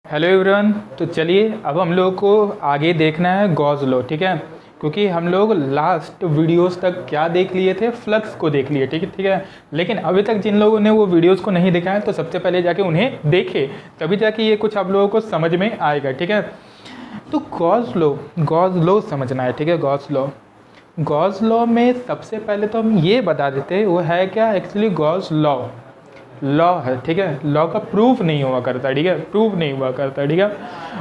Hello everyone. तो चलिए अब हम लोग को आगे देखना है गॉस लॉ, ठीक है। क्योंकि हम लोग लास्ट वीडियोस तक क्या देख लिए थे, फ्लक्स को देख लिए, ठीक है। लेकिन अभी तक जिन लोगों ने वो वीडियोस को नहीं देखा है तो सबसे पहले जाके उन्हें देखे, तभी जाके ये कुछ आप लोगों को समझ में आएगा, ठीक है। तो गॉस लॉ समझना है, ठीक है। गॉस लॉ में सबसे पहले तो हम ये बता देते हैं वो है क्या। एक्चुअली गॉस लॉ है, ठीक है। लॉ का प्रूफ नहीं हुआ करता, ठीक है। प्रूफ नहीं हुआ करता, ठीक है।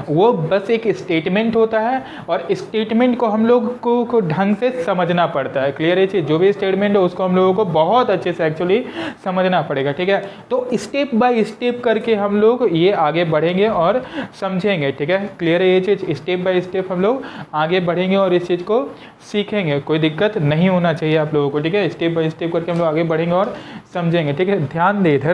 वो बस एक स्टेटमेंट होता है और स्टेटमेंट को हम लोग को ढंग से समझना पड़ता है। क्लियर है चीज़। जो भी स्टेटमेंट है उसको हम लोगों को बहुत अच्छे से एक्चुअली समझना पड़ेगा, ठीक है। तो स्टेप बाय स्टेप करके हम लोग ये आगे बढ़ेंगे और समझेंगे, ठीक है। क्लियर है ये चीज़। स्टेप बाय स्टेप हम लोग आगे बढ़ेंगे और इस चीज़ को सीखेंगे। कोई दिक्कत नहीं होना चाहिए आप लोगों को, ठीक है। स्टेप बाय स्टेप करके हम लोग आगे बढ़ेंगे और समझेंगे, ठीक है। ध्यान दे इधर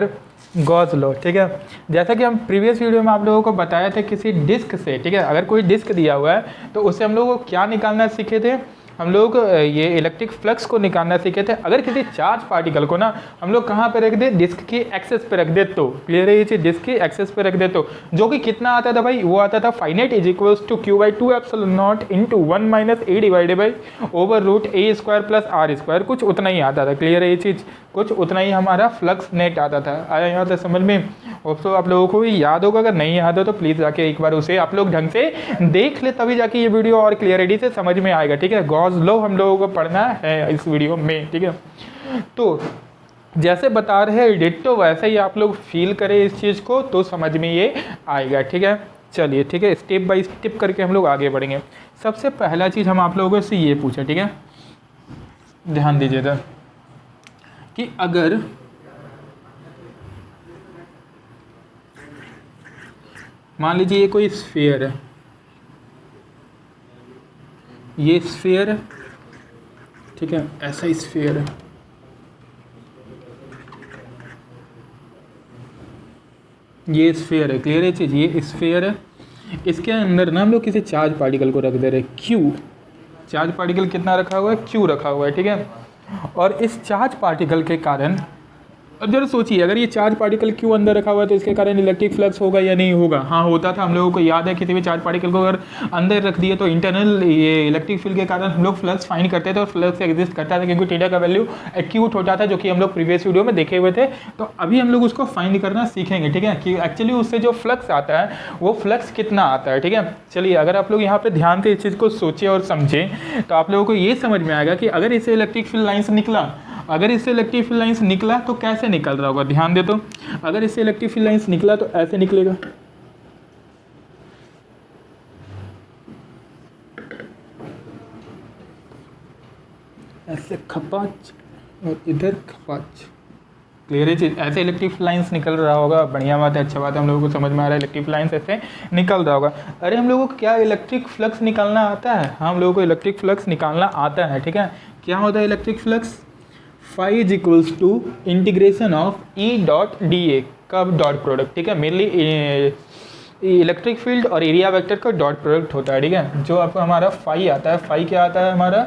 गॉस लॉ, ठीक है। जैसा कि हम प्रीवियस वीडियो में आप लोगों को बताया था किसी डिस्क से, ठीक है। अगर कोई डिस्क दिया हुआ है तो उससे हम लोगों को क्या निकालना सीखे थे, हम लोग ये इलेक्ट्रिक फ्लक्स को निकालना सीखे थे। अगर किसी चार्ज पार्टिकल को ना हम लोग कहाँ पे रख दे, डिस्क की एक्सेस पे रख दे तो क्लियर है ये चीज़। डिस्क की एक्सेस पे रख दे तो जो कि कितना आता था भाई, वो आता था phi net is equals to Q by two epsilon naught into 1 minus A divided by over root A square plus R square. कुछ उतना ही आता था, क्लियर है ये चीज़। कुछ उतना ही हमारा फ्लक्स नेट आता था। आया यहाँ तक समझ में। तो आप लोगों को याद होगा, अगर नहीं याद हो तो प्लीज़ जाके एक बार उसे आप लोग ढंग से देख ले, तभी जाके ये वीडियो और क्लियरिटी से समझ में आएगा, ठीक है। गॉस लॉ हम लोगों को पढ़ना है इस वीडियो में, ठीक है। तो जैसे बता रहे हैं डिट्टो वैसे ही आप लोग फील करें इस चीज़ को तो समझ में ये आएगा, ठीक है। चलिए ठीक है, स्टेप बाय स्टेप करके हम लोग आगे बढ़ेंगे। सबसे पहला चीज़ हम आप लोगों से ये पूछें, ठीक है। ध्यान दीजिएगा कि अगर मान लीजिए ये कोई स्फीयर है, ये स्फीयर है, ठीक है। ऐसा स्फीयर है, ये स्फीयर है। क्लियर है चीज़। ये स्फीयर है, इसके अंदर ना हम लोग किसी चार्ज पार्टिकल को रख दे रहे हैं, क्यू। चार्ज पार्टिकल कितना रखा हुआ है, क्यू रखा हुआ है, ठीक है। और इस चार्ज पार्टिकल के कारण, अब जरा सोचिए, अगर ये चार्ज पार्टिकल क्यों अंदर रखा हुआ है तो इसके कारण इलेक्ट्रिक फ्लक्स होगा या नहीं होगा। हाँ होता था, हम लोगों को याद है। किसी भी चार्ज पार्टिकल को अगर अंदर रख दिए तो इंटरनल ये इलेक्ट्रिक फील्ड के कारण हम लोग फ्लक्स फाइंड करते थे और फ्लक्स एग्जिस्ट करता था क्योंकि थीटा का वैल्यू एक्यूट होता था, जो कि हम लोग प्रीवियस वीडियो में देखे हुए थे। तो अभी हम लोग उसको फाइंड करना सीखेंगे, ठीक है, कि एक्चुअली उससे जो फ्लक्स आता है वो फ्लक्स कितना आता है, ठीक है। चलिए अगर आप लोग यहाँ पर ध्यान से इस चीज़ को सोचें और समझें तो आप लोगों को ये समझ में आएगा कि अगर इसे इलेक्ट्रिक फील्ड लाइन से निकला, अगर इससे इलेक्ट्रिक फील्ड लाइंस निकला तो कैसे निकल रहा होगा, ध्यान दे। तो अगर इससे इलेक्ट्रिक फील्ड लाइंस निकला तो ऐसे निकलेगा, ऐसे खपाच और इधर खपाच। क्लियर है चीज। ऐसे इलेक्ट्रिक लाइंस निकल रहा होगा। बढ़िया बात है, अच्छा बात है, हम लोगों को समझ में आ रहा है इलेक्ट्रिक लाइंस ऐसे निकल रहा होगा। अरे हम लोगों को क्या इलेक्ट्रिक फ्लक्स निकालना आता है? हाँ, हम लोगों को इलेक्ट्रिक फ्लक्स निकालना आता है, ठीक है। क्या होता है electric flux? Phi is equals to integration of E dot D A का डॉट प्रोडक्ट, ठीक है। मेनली इलेक्ट्रिक फील्ड और एरिया वेक्टर का डॉट प्रोडक्ट होता है, ठीक है। जो आपको हमारा फाई आता है, फाई क्या आता है हमारा?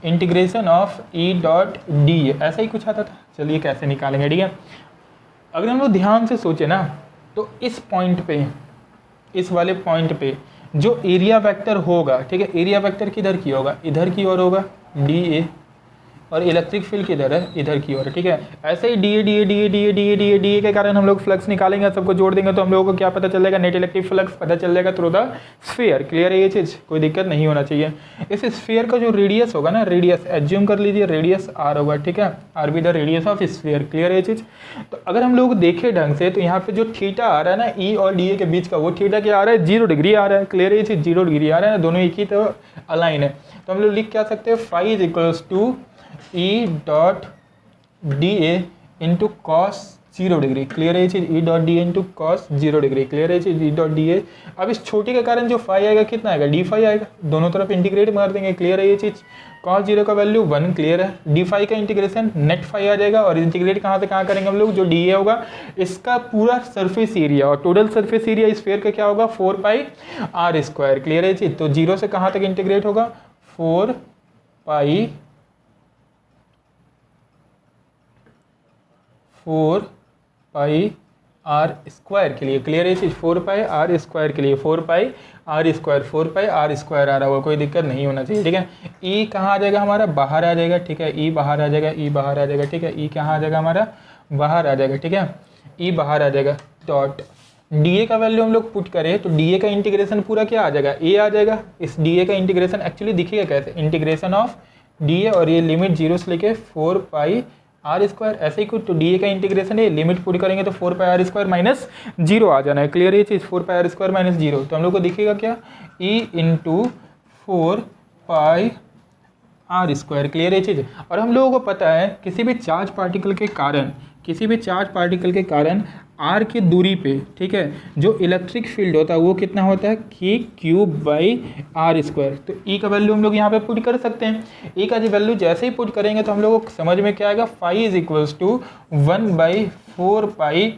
Integration of E dot D ए, ऐसा ही कुछ आता था। चलिए कैसे निकालेंगे, ठीक है। अगर हम लोग ध्यान से सोचे ना तो इस पॉइंट पे, इस वाले पॉइंट पे जो एरिया वेक्टर होगा, ठीक है, एरिया वेक्टर किधर की होगा? इधर की ओर होगा, डी ए। और इलेक्ट्रिक फील्ड किधर है? इधर की ओर, ठीक है। ऐसे ही D A D A D A D A D A D A D A के कारण हम लोग फ्लक्स निकालेंगे, सबको जोड़ देंगे तो हम लोगों को क्या पता चलेगा? नेट इलेक्ट्रिक फ्लक्स पता चल जाएगा थ्रू द स्फीयर। क्लियर है ये चीज़, कोई दिक्कत नहीं होना चाहिए। इस स्फीयर का जो रेडियस होगा ना, रेडियस एज्यूम कर लीजिए रेडियस आर होगा, ठीक है। R be the radius of sphere. Clear है ये चीज़। तो अगर हम लोग देखें ढंग से तो यहाँ पे जो थीटा आ रहा है ना ई और डी ए के बीच का, वो थीटा क्या आ रहा है? 0 डिग्री आ रहा है। क्लियर है ये चीज़, 0 डिग्री आ रहा है ना, दोनों एक ही तो अलाइन है। तो हम लोग लिख क्या सकते हैं? Phi is equals to E dot D A into cos 0 degree. Clear है ये चीज़, E dot D A into cos 0 degree. Clear है ये चीज़, ई डॉट डी ए। अब इस छोटी के कारण जो फाई आएगा कितना आएगा? डी फाई आएगा। दोनों तरफ इंटीग्रेट मार देंगे। क्लियर है ये चीज़। कॉस 0 का वैल्यू 1, क्लियर है। डी फाई का इंटीग्रेशन नेट फाई आ जाएगा और इंटीग्रेट कहाँ से कहाँ करेंगे हम लोग? जो डी ए होगा इसका पूरा सरफेस एरिया और टोटल सरफेस एरिया स्फीयर का क्या होगा? 4 पाई आर स्क्वायर। क्लियर है ये चीज़। तो 0 से कहाँ तक इंटीग्रेट होगा? 4 पाई आर स्क्वायर के लिए, क्लियर है चीज़, 4 पाई आर स्क्वायर के लिए 4 pi R square, 4 pi R square आ रहा होगा, कोई दिक्कत नहीं होना चाहिए, ठीक है। ई कहाँ आ जाएगा हमारा, बाहर आ जाएगा, ठीक है, ई बाहर आ जाएगा, ई बाहर आ जाएगा, ठीक है, ई कहाँ आ जाएगा हमारा, बाहर आ जाएगा, ठीक है, ई बाहर आ जाएगा। डॉट डी ए का वैल्यू हम लोग पुट करें तो डी ए का इंटीग्रेशन पूरा क्या आ जाएगा, ए आ जाएगा। इस डी ए का इंटीग्रेशन एक्चुअली दिखेगा कैसे, इंटीग्रेशन ऑफ डी ए, और ये लिमिट 0 से लेके 4 पाई आर स्क्वायर, ऐसे ही कुछ। तो डी ए का इंटीग्रेशन है, लिमिट पुट करेंगे तो 4 पाई आर स्क्वायर माइनस 0 आ जाना है, क्लियर ये चीज़, 4 पाई आर स्क्वायर माइनस 0। तो हम लोग को दिखेगा क्या, E into 4 pi R square, clear है चीज़। और हम लोगों को पता है किसी भी चार्ज पार्टिकल के कारण, किसी भी चार्ज पार्टिकल के कारण आर की दूरी पे, ठीक है, जो इलेक्ट्रिक फील्ड होता है वो कितना होता है, के क्यूब बाई आर स्क्वायर। तो ई का वैल्यू हम लोग यहाँ पे पुट कर सकते हैं। ई का जो वैल्यू जैसे ही पुट करेंगे तो हम लोग को समझ में क्या आएगा, phi is equals to 1/4 pi,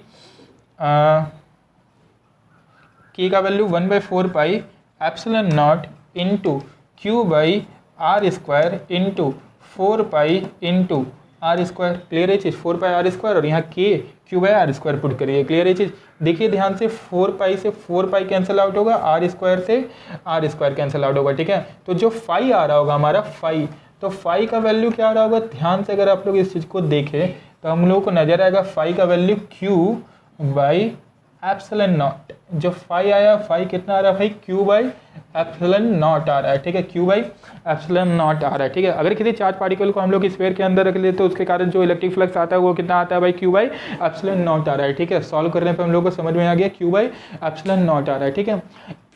के का value 1/4 pi epsilon naught into Q by R square into 4 pi into R square, clear है चीज़, 4 पाई आर स्क्वायर, और यहाँ के Q by R square put करिए, क्लियर है चीज़। देखिए ध्यान से, 4 पाई से 4 पाई कैंसिल आउट होगा, आर स्क्वायर से आर स्क्वायर कैंसिल आउट होगा, ठीक है। तो जो फाई आ रहा होगा हमारा फाई, तो फाई का वैल्यू क्या आ रहा होगा, ध्यान से अगर आप लोग इस चीज़ को देखें तो हम लोगों को नजर आएगा फाई का value Q by epsilon not. जो फाई आया, फाई कितना आ रहा है भाई, क्यू बाई एप्सिलॉन नॉट आ रहा है, ठीक है, क्यू बाई एप्सिलॉन नॉट आ रहा है, ठीक है। अगर किसी चार्ज पार्टिकल को हम लोग स्फीयर के अंदर रख लेते तो उसके कारण जो इलेक्ट्रिक फ्लक्स आता है वो कितना आता है भाई, क्यू बाई एप्सिलॉन नॉट आ रहा है, ठीक है। सॉल्व करने पे हम लोग को समझ में आ गया क्यू बाई एप्सिलॉन नॉट आ रहा है, ठीक है।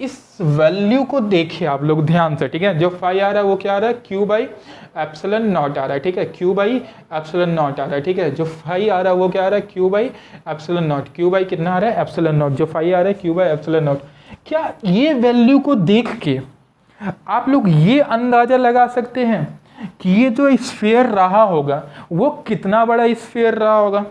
इस वैल्यू को देखिए आप लोग ध्यान से, ठीक है, जो फाई आ रहा है वो क्या आ रहा है, क्यू बाई एप्सिलॉन नॉट आ रहा है, ठीक है, क्यू बाई एप्सिलॉन नॉट आ रहा है, ठीक है। जो फाई आ रहा है वो क्या आ रहा है, Q by epsilon naught, Q by कितना आ रहा है, एप्सिलॉन नॉट, जो फाई आ रहा है क्यू बाई एप्सिलॉन नॉट। क्या ये वैल्यू को देख के आप लोग ये अंदाजा लगा सकते हैं कि ये जो स्फीयर रहा होगा वो कितना बड़ा स्फीयर रहा होगा,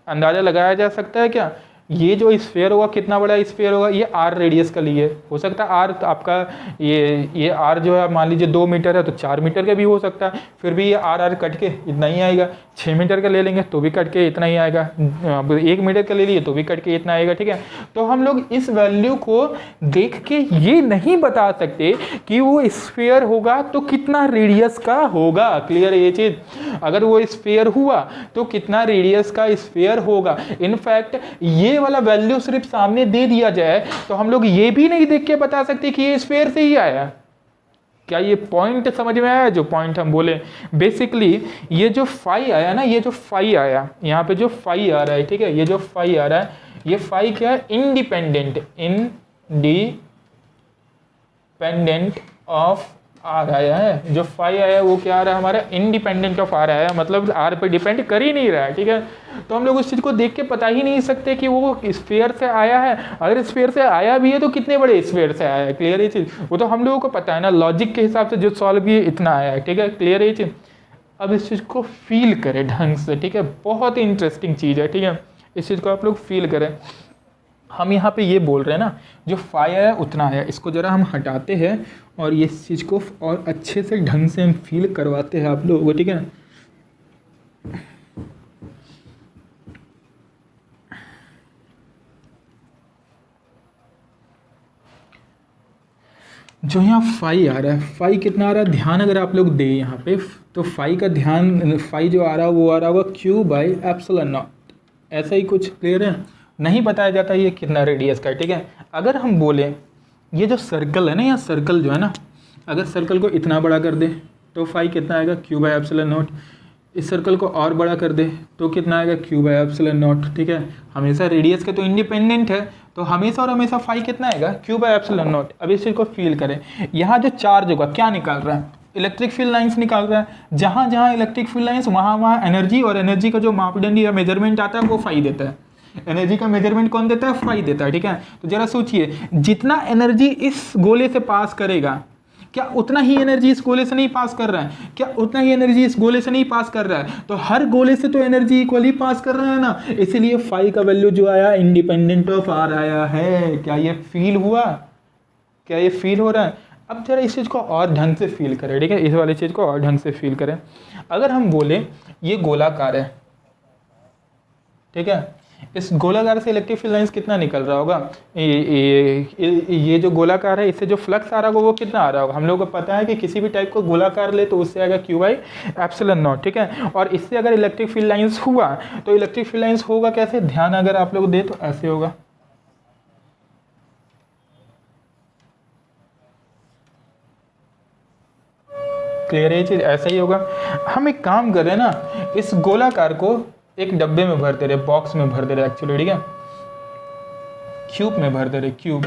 अंदाजा लगाया जा सकता है क्या, ये जो स्फीयर होगा कितना बड़ा स्फीयर होगा। ये आर रेडियस का लिए हो सकता है, आर आपका ये आर जो है मान लीजिए 2 मीटर है तो 4 मीटर का भी हो सकता है, फिर भी ये आर कट के इतना ही आएगा। 6 मीटर का ले लेंगे तो भी कट के इतना ही आएगा, 1 मीटर का ले लिए तो भी कट के इतना आएगा, ठीक है। तो हम लोग इस वैल्यू को देख के ये नहीं बता सकते कि वो स्फीयर होगा तो कितना रेडियस का होगा, क्लियर है ये चीज़। अगर वो स्फीयर हुआ तो कितना रेडियस का स्फीयर होगा। इनफैक्ट ये वाला वैल्यू सिर्फ सामने दे दिया जाए तो हम लोग ये भी नहीं देख के बता सकते कि ये स्फीयर से ही आया। क्या ये पॉइंट समझ में आया, जो पॉइंट हम बोले बेसिकली ये जो फाई आया ना, ये जो फाई आया यहाँ पे जो फाई आ रहा है, ठीक है, ये जो फाई आ रहा है, ये फाई क्या है, इंडिपेंडेंट ऑफ आर आया है। जो फाई आया है वो क्या आ रहा है हमारा, इंडिपेंडेंट ऑफ आर आया है, मतलब आर पे डिपेंड कर ही नहीं रहा है, ठीक है। तो हम लोग उस चीज़ को देख के पता ही नहीं सकते कि वो स्फीयर से आया है। अगर स्फीयर से आया भी है तो कितने बड़े स्फीयर से आया है, क्लियर ये चीज़, वो तो हम लोगों को पता है ना, लॉजिक के हिसाब से जो सॉल्व किए इतना आया है, ठीक है, क्लियर ये चीज़। अब इस चीज़ को फील करें ढंग से, ठीक है, बहुत ही इंटरेस्टिंग चीज़ है, ठीक है, इस चीज़ को आप लोग फील करें। हम यहाँ पे ये बोल रहे हैं ना, जो फाई है उतना है, इसको ज़रा हम हटाते हैं और ये चीज़ को और अच्छे से ढंग से हम फील करवाते हैं आप लोगों को, ठीक है ना। जो यहाँ फाई आ रहा है, फाई कितना आ रहा है, ध्यान अगर आप लोग दे यहाँ पे तो फाई का ध्यान, फाई जो आ रहा है वो आ रहा होगा क्यू बाई एप्सिलॉन नॉट, ऐसा ही कुछ, क्लियर है। नहीं बताया जाता ये कितना रेडियस का है, ठीक है। अगर हम बोले ये जो सर्कल है ना, यहाँ सर्कल जो है ना, अगर सर्कल को इतना बड़ा कर दे तो फाई कितना आएगा, क्यू बाई एप्सिलॉन नॉट। इस सर्कल को और बड़ा कर दे तो कितना आएगा, क्यू बाई एप्सिलॉन नॉट, ठीक है। हमेशा रेडियस के तो इंडिपेंडेंट है, तो हमेशा और हमेशा फाई कितना आएगा, क्यू बाई एप्सिलॉन नॉट। अब इस चीज़ को फील करें, यहाँ जो चार्ज होगा क्या निकाल रहा है, इलेक्ट्रिक फील्ड लाइंस निकाल रहा है। जहाँ जहाँ इलेक्ट्रिक फील्ड लाइंस वहाँ एनर्जी, और एनर्जी का जो मापदंड या मेजरमेंट आता है वो फाई देता है। एनर्जी का मेजरमेंट कौन देता है, फाई देता है, ठीक है। तो जरा सोचिए, जितना एनर्जी इस गोले से पास करेगा, क्या उतना ही एनर्जी इस गोले से नहीं पास कर रहा है, क्या उतना ही एनर्जी इस गोले से नहीं पास कर रहा है। तो हर गोले से तो एनर्जी इक्वली पास कर रहा है ना, इसीलिए फाई का वैल्यू जो आया इंडिपेंडेंट ऑफ आर आया है। क्या ये फील हुआ, क्या ये फील हो रहा है। अब जरा इस चीज़ को और ढंग से फील करें, ठीक है, इस वाली चीज़ को और ढंग से फील करें। अगर हम बोले ये गोलाकार है, ठीक है, इस गोलाकार से इलेक्ट्रिक फील्ड लाइंस कितना निकल रहा होगा, ये जो गोलाकार है इससे जो फ्लक्स आ रहा होगा वो कितना आ रहा होगा। हम लोग को पता है कि किसी भी टाइप को गोलाकार ले तो उससे आएगा Q बाई एप्सिलॉन नॉट, ठीक है। और इससे अगर इलेक्ट्रिक फील्ड लाइंस हुआ तो इलेक्ट्रिक फील्ड लाइंस होगा कैसे, ध्यान अगर आप लोग दे तो ऐसे होगा। क्लियर है ये चीज, ऐसा ही होगा। हम एक काम कर रहे हैं ना, इस गोलाकार को एक डब्बे में भर दे रहे, बॉक्स में भर दे रहे एक्चुअली, ठीक है, क्यूब में भर दे रहे, क्यूब।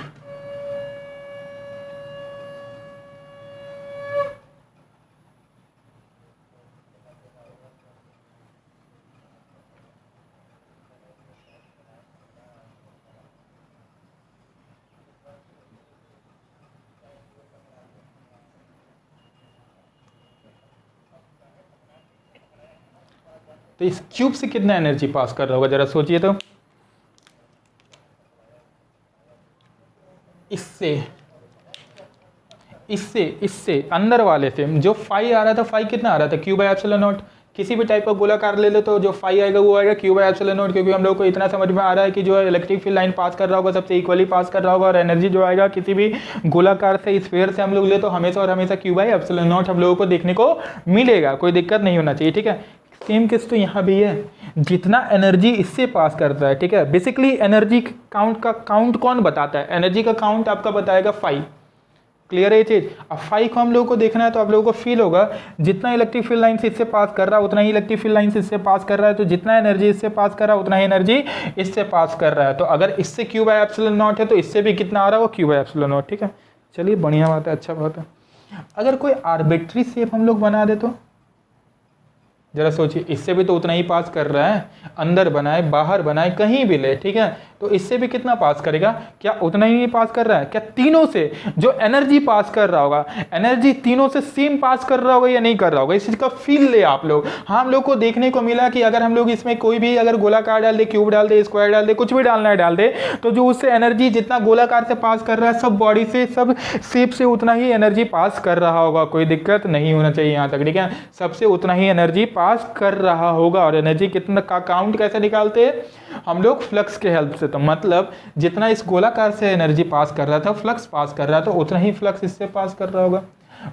तो इस क्यूब से कितना एनर्जी पास कर रहा होगा जरा सोचिए तो। इससे अंदर वाले से जो फाई आ रहा था, फाई कितना आ रहा था, Q बाई एप्सिलॉन नॉट। किसी भी टाइप का गोलाकार ले लो तो जो फाई आएगा वो आएगा Q बाई एप्सिलॉन नॉट, क्योंकि हम लोग को इतना समझ में आ रहा है कि जो इलेक्ट्रिक फील्ड लाइन पास कर रहा होगा सबसे इक्वली पास कर रहा होगा, और एनर्जी जो आएगा किसी भी गोलाकार से स्फीयर से हम लोग ले तो हमेशा और हमेशा Q बाई एप्सिलॉन नॉट हम लोगों को देखने को मिलेगा, कोई दिक्कत नहीं होना चाहिए, ठीक है। सेम केस तो यहाँ भी है, जितना एनर्जी इससे पास करता है, ठीक है। बेसिकली एनर्जी काउंट कौन बताता है, एनर्जी का काउंट आपका बताएगा फाई। क्लियर है ये चीज। अब फाई को हम लोगों को देखना है तो आप लोगों को फील होगा जितना इलेक्ट्रिक फील्ड लाइन से इससे पास कर रहा है उतना ही इलेक्ट्रिक फील्ड लाइन से इससे पास कर रहा है, तो जितना एनर्जी इससे पास कर रहा है उतना ही एनर्जी इससे पास कर रहा है। तो अगर इससे Q बाई एप्सिलॉन नॉट है तो इससे भी कितना आ रहा है, Q बाई एप्सिलॉन नॉट, ठीक है। चलिए बढ़िया बात है, अच्छा बात है। अगर कोई आर्बिट्री शेप हम लोग बना दे तो जरा सोचिए, इससे भी तो उतना ही पास कर रहा है, अंदर बनाए बाहर बनाए कहीं भी ले, ठीक है, तो इससे भी कितना पास करेगा, क्या उतना ही पास कर रहा है, क्या तीनों से जो एनर्जी पास कर रहा होगा, एनर्जी तीनों से सेम पास कर रहा होगा या नहीं कर रहा होगा, इस चीज का फील ले आप लोग। हाँ, हम लोग को देखने को मिला कि अगर हम लोग इसमें कोई भी अगर गोलाकार डाल दे, क्यूब डाल दे, स्क्वायर डाल दे, कुछ भी डालना है डाल दे, तो जो उससे एनर्जी जितना गोलाकार से पास कर रहा है सब बॉडी से सब शेप से उतना ही एनर्जी पास कर रहा होगा, कोई दिक्कत नहीं होना चाहिए यहाँ तक, ठीक है। सबसे उतना ही एनर्जी पास कर रहा होगा। और एनर्जी कितना का काउंट कैसे निकालते हैं हम लोग, फ्लक्स के हेल्प से। तो मतलब जितना इस गोलाकार से एनर्जी पास कर रहा था, फ्लक्स पास कर रहा था, उतना ही फ्लक्स इससे पास कर रहा होगा,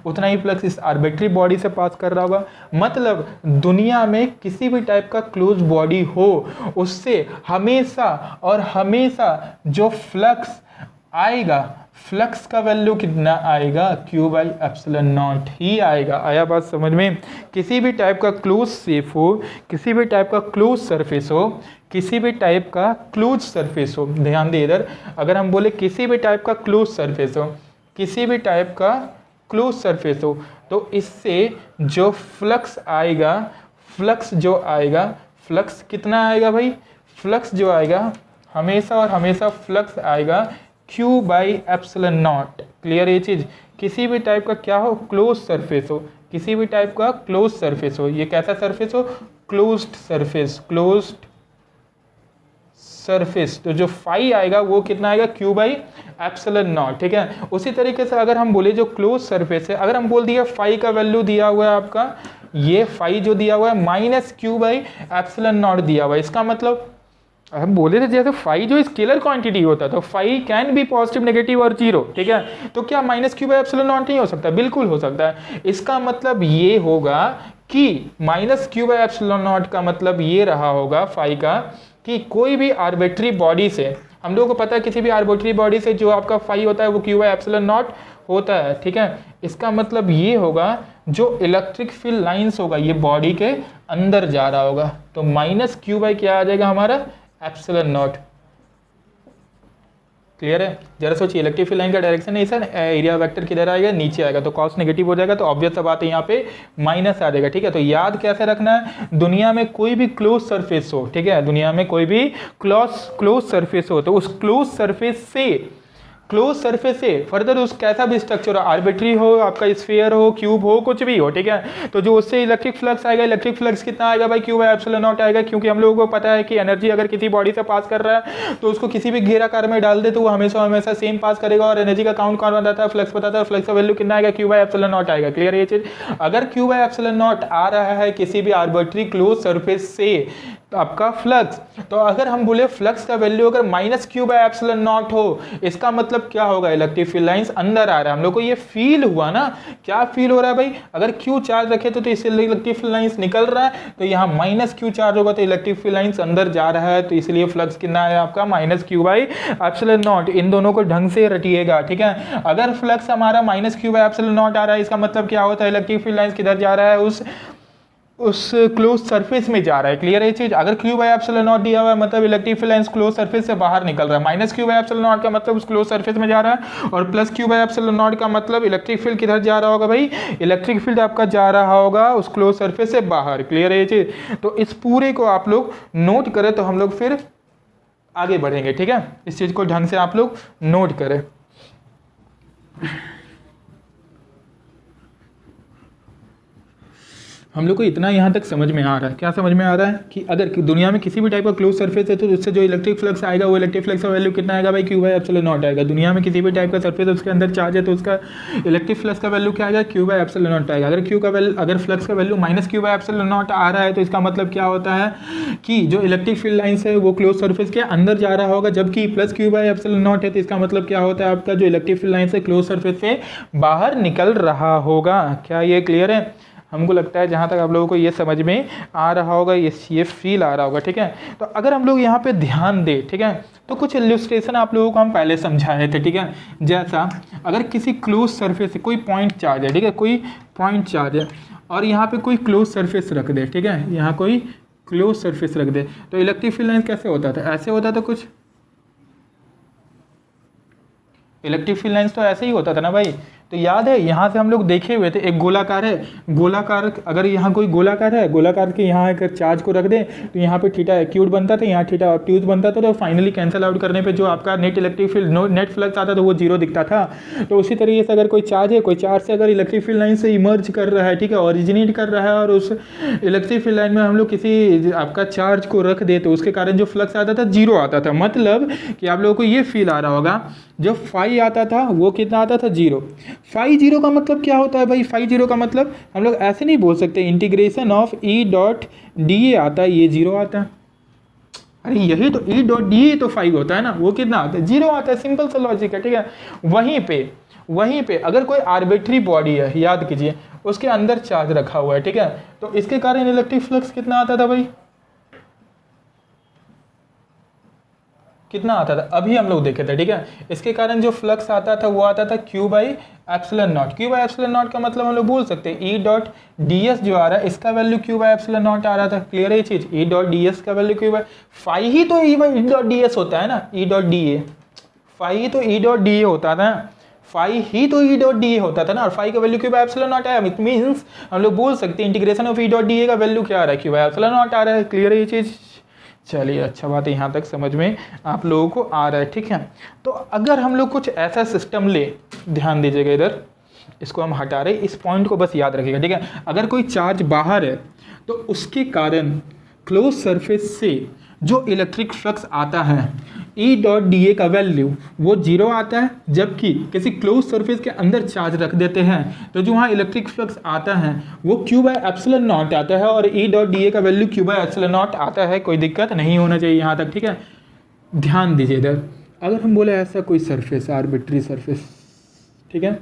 उतना ही फ्लक्स इस आर्बिट्री बॉडी से पास कर रहा होगा। मतलब दुनिया में किसी भी टाइप का क्लोज बॉडी हो उससे हमेशा और हमेशा जो फ्लक्स आएगा, फ्लक्स का वैल्यू कितना आएगा, Q बाई एप्सिलॉन नॉट ही आएगा। आया बात समझ में। किसी भी टाइप का क्लोज शेप हो, किसी भी टाइप का क्लोज सरफेस हो, किसी भी टाइप का क्लोज सरफेस हो, ध्यान दे इधर, अगर हम बोले किसी भी टाइप का क्लोज सरफेस हो, किसी भी टाइप का क्लोज सरफेस हो, तो इससे जो फ्लक्स आएगा, फ्लक्स जो आएगा, फ्लक्स कितना आएगा भाई, फ्लक्स जो आएगा हमेशा और हमेशा फ्लक्स आएगा Q by epsilon naught. Clear ये चीज। किसी भी टाइप का क्या हो, क्लोज सरफेस हो, किसी भी टाइप का क्लोज सरफेस हो, ये कैसा सरफेस हो, क्लोज्ड सरफेस, क्लोज्ड सरफेस, तो जो फाई आएगा वो कितना आएगा, Q बाई एप्सिलॉन नॉट, ठीक है। उसी तरीके से अगर हम बोले जो क्लोज सरफेस है, अगर हम बोल दिया फाई का वैल्यू दिया हुआ है आपका, ये फाई जो दिया हुआ है minus Q by epsilon not दिया हुआ है, इसका मतलब हम बोले थे जैसे फाई जो स्केलर क्वांटिटी होता है तो phi can be positive, negative और जीरो, ठीक है। तो क्या minus Q by epsilon naught नहीं हो सकता, बिल्कुल हो सकता है। इसका मतलब ये होगा कि minus Q by epsilon not का मतलब ये रहा होगा फाई का कि कोई भी आर्बिट्री बॉडी से, हम लोगों को पता है किसी भी आर्बिट्री बॉडी से जो आपका फाई होता है वो Q बाई एप्सिलॉन नॉट होता है, ठीक है। इसका मतलब ये होगा जो इलेक्ट्रिक फील्ड लाइंस होगा ये बॉडी के अंदर जा रहा होगा, तो माइनस Q बाई क्या आ जाएगा हमारा, एप्सिलॉन नॉट। क्लियर है। जरा सोचिए, इलेक्ट्रिक फील्ड लाइन का डायरेक्शन है सर, एरिया वेक्टर किधर आएगा, नीचे आएगा, तो कॉस नेगेटिव हो जाएगा, तो ऑब्वियस सा बात है यहाँ पे माइनस आ जाएगा, ठीक है। तो याद कैसे रखना है, दुनिया में कोई भी क्लोज सरफेस हो, ठीक है, दुनिया में कोई भी क्लोज सरफेस हो, तो उस क्लोज सरफेस से, क्लोज सरफेस से फर्दर उस कैसा भी स्ट्रक्चर हो, आर्बिट्री हो, आपका स्फीयर हो, क्यूब हो, कुछ भी हो, ठीक है, तो जो उससे इलेक्ट्रिक फ्लक्स आएगा, इलेक्ट्रिक फ्लक्स कितना आएगा भाई, Q बाई एप्सिलॉन नॉट आएगा, क्योंकि हम लोगों को पता है कि एनर्जी अगर किसी बॉडी से पास कर रहा है तो उसको किसी भी घेराकार में डाल दे तो वो हमेशा हमेशा सेम पास करेगा, और एनर्जी का काउंट कौन बताता है, फ्लक्स बताता है, फ्लक्स का वैल्यू कितना आएगा, Q बाई एप्सिलॉन नॉट आएगा। क्लियर है ये चीज। अगर Q बाई एप्सिलॉन नॉट आ रहा है किसी भी आर्बिट्री क्लोज सरफेस से, आपका फ्लक्स। तो अगर हम बोले फ्लक्स का वैल्यू अगर minus Q by epsilon not हो, इसका मतलब क्या होगा, इलेक्ट्रिक फील्ड लाइंस अंदर आ रहा है। हम लोग को ये फील हुआ ना, क्या फील हो रहा है भाई, अगर क्यू चार्ज रखे तो इससे इलेक्ट्रिक फील्ड लाइंस निकल रहा है, तो यहाँ माइनस क्यू चार्ज होगा तो इलेक्ट्रिक फील्ड लाइंस अंदर जा रहा है, तो इसलिए फ्लक्स कितना है आपका minus Q by epsilon naught. इन दोनों को ढंग से रटिएगा, ठीक है। अगर फ्लक्स हमारा minus Q by epsilon naught आ रहा है, इसका मतलब क्या होता है, इलेक्ट्रिक फील्ड लाइंस किधर जा रहा है, उस क्लोज सरफेस में जा रहा है। क्लियर है ये चीज। अगर क्यू बाय एप्सिलॉन नॉट दिया हुआ है मतलब electric field lines close surface से बाहर निकल रहा है। Minus Q by epsilon not का मतलब उस क्लोज सरफेस में जा रहा है, और plus Q by epsilon not का मतलब इलेक्ट्रिक फील्ड किधर जा रहा होगा भाई, इलेक्ट्रिक फील्ड आपका जा रहा होगा उस क्लोज सरफेस से बाहर। क्लियर है ये चीज। तो इस पूरे को आप लोग नोट करें तो हम लोग फिर आगे बढ़ेंगे, ठीक है। इस चीज को ढंग से आप लोग नोट करें। हम लोग को इतना यहाँ तक समझ में आ रहा है, क्या समझ में आ रहा है कि अगर दुनिया में किसी भी टाइप का क्लोज सरफेस है तो उससे जो इलेक्ट्रिक फ्लक्स आएगा वो इलेक्ट्रिक फ्लक्स का वैल्यू कितना आएगा भाई, क्यू बाय एप्सिलॉन नॉट आएगा। दुनिया में किसी भी टाइप का सरफेस है उसके अंदर चार्ज है तो उसका इलेक्ट्रिक फ्लक्स का वैल्यू क्या आएगा, क्यू बाय एप्सिलॉन नॉट आएगा। अगर फ्लक्स का value minus Q by epsilon naught आ रहा है तो इसका मतलब क्या होता है कि जो इलेक्ट्रिक फील्ड लाइंस है वो क्लोज सरफेस के अंदर जा रहा होगा, जबकि plus Q by epsilon not है तो इसका मतलब क्या होता है, आपका जो इलेक्ट्रिक फील्ड लाइंस है क्लोज सरफेस से बाहर निकल रहा होगा। क्या ये क्लियर है? हमको लगता है जहाँ तक आप लोगों को ये समझ में आ रहा होगा, ये फील आ रहा होगा, ठीक है। तो अगर हम लोग यहाँ पे ध्यान दें, ठीक है, तो कुछ इल्यूस्ट्रेशन आप लोगों को हम पहले समझाए थे, ठीक है। जैसा अगर किसी क्लोज सरफेस से कोई पॉइंट चार्ज है, ठीक है, कोई पॉइंट चार्ज है और यहाँ पे कोई क्लोज सरफेस रख दे, ठीक है, यहाँ कोई क्लोज सरफेस रख दे, तो इलेक्ट्रिक फील्ड लाइन कैसे होता था, ऐसे होता था कुछ। इलेक्ट्रिक फील्ड लाइंस तो ऐसे ही होता था ना भाई। तो याद है यहाँ से हम लोग देखे हुए थे, एक गोलाकार है, गोलाकार अगर यहाँ कोई गोलाकार है, गोलाकार के यहाँ अगर चार्ज को रख दे तो यहाँ पे थीटा एक्यूट बनता था, यहाँ थीटा ऑब्ट्यूज बनता था, तो फाइनली कैंसिल आउट करने पे जो आपका net electric field net flux आता था वो जीरो दिखता था। तो उसी तरीके से अगर कोई चार्ज है, कोई चार्ज से अगर इलेक्ट्रिक फील्ड लाइन से इमर्ज कर रहा है, ठीक है, ओरिजिनेट कर रहा है, और उस इलेक्ट्रिक फील्ड लाइन में हम लोग किसी आपका चार्ज को रख दे तो उसके कारण जो फ्लक्स आता था जीरो आता था। मतलब कि आप लोगों को ये फील आ रहा होगा जो फाई आता था वो कितना आता था, जीरो। फाई जीरो का मतलब क्या होता है भाई, फाई जीरो का मतलब हम लोग ऐसे नहीं बोल सकते, integration of E dot D ए आता है, ये जीरो आता है। अरे यही तो ई डॉट डी ए तो फाई होता है ना, वो कितना आता है, जीरो आता है। सिंपल सा लॉजिक है, ठीक है। वहीं पे अगर कोई आर्बिट्री बॉडी है, याद कीजिए, उसके अंदर चार्ज रखा हुआ है, ठीक है, तो इसके कारण इलेक्ट्रिक फ्लक्स कितना आता था भाई, कितना आता था, अभी हम लोग देखे थे, ठीक है। इसके कारण जो फ्लक्स आता था वो आता था Q by epsilon naught. Q by epsilon not का मतलब हम लोग बोल सकते हैं ई डॉट डी एस जो आ रहा है इसका value Q by epsilon naught आ रहा था। क्लियर है ये चीज, ई डॉट डी एस का वैल्यू क्यू बाई, फाई ही तो ई डॉट डी एस होता है ना, E dot D A, phi ही तो ई डॉट डी ए होता था, फाई ही तो ई डॉट डी ए होता था ना, और फाई का value Q by epsilon not आया। इट मींस हम लोग बोल सकते हैं integration of E dot D A का वैल्यू क्या आ रहा है, क्यू बाई एप्सिलॉन नॉट आ रहा है। क्लियर है ये चीज, चलिए अच्छा बात है, यहाँ तक समझ में आप लोगों को आ रहा है, ठीक है। तो अगर हम लोग कुछ ऐसा सिस्टम ले, ध्यान दीजिएगा इधर, इसको हम हटा रहे, इस पॉइंट को बस याद रखिएगा, ठीक है। अगर कोई चार्ज बाहर है तो उसके कारण क्लोज सरफेस से जो इलेक्ट्रिक फ्लक्स आता है ई डॉट डी ए का वैल्यू वो जीरो आता है, जबकि किसी क्लोज सरफेस के अंदर चार्ज रख देते हैं तो जो वहाँ इलेक्ट्रिक फ्लक्स आता है वो क्यू बाय एप्सिलॉन नॉट आता है, और ई डॉट डी ए का value Q by epsilon not आता है। कोई दिक्कत नहीं होना चाहिए यहाँ तक, ठीक है। ध्यान दीजिए इधर, अगर हम बोले ऐसा कोई सरफेस, आर्बिट्री सरफेस, ठीक है,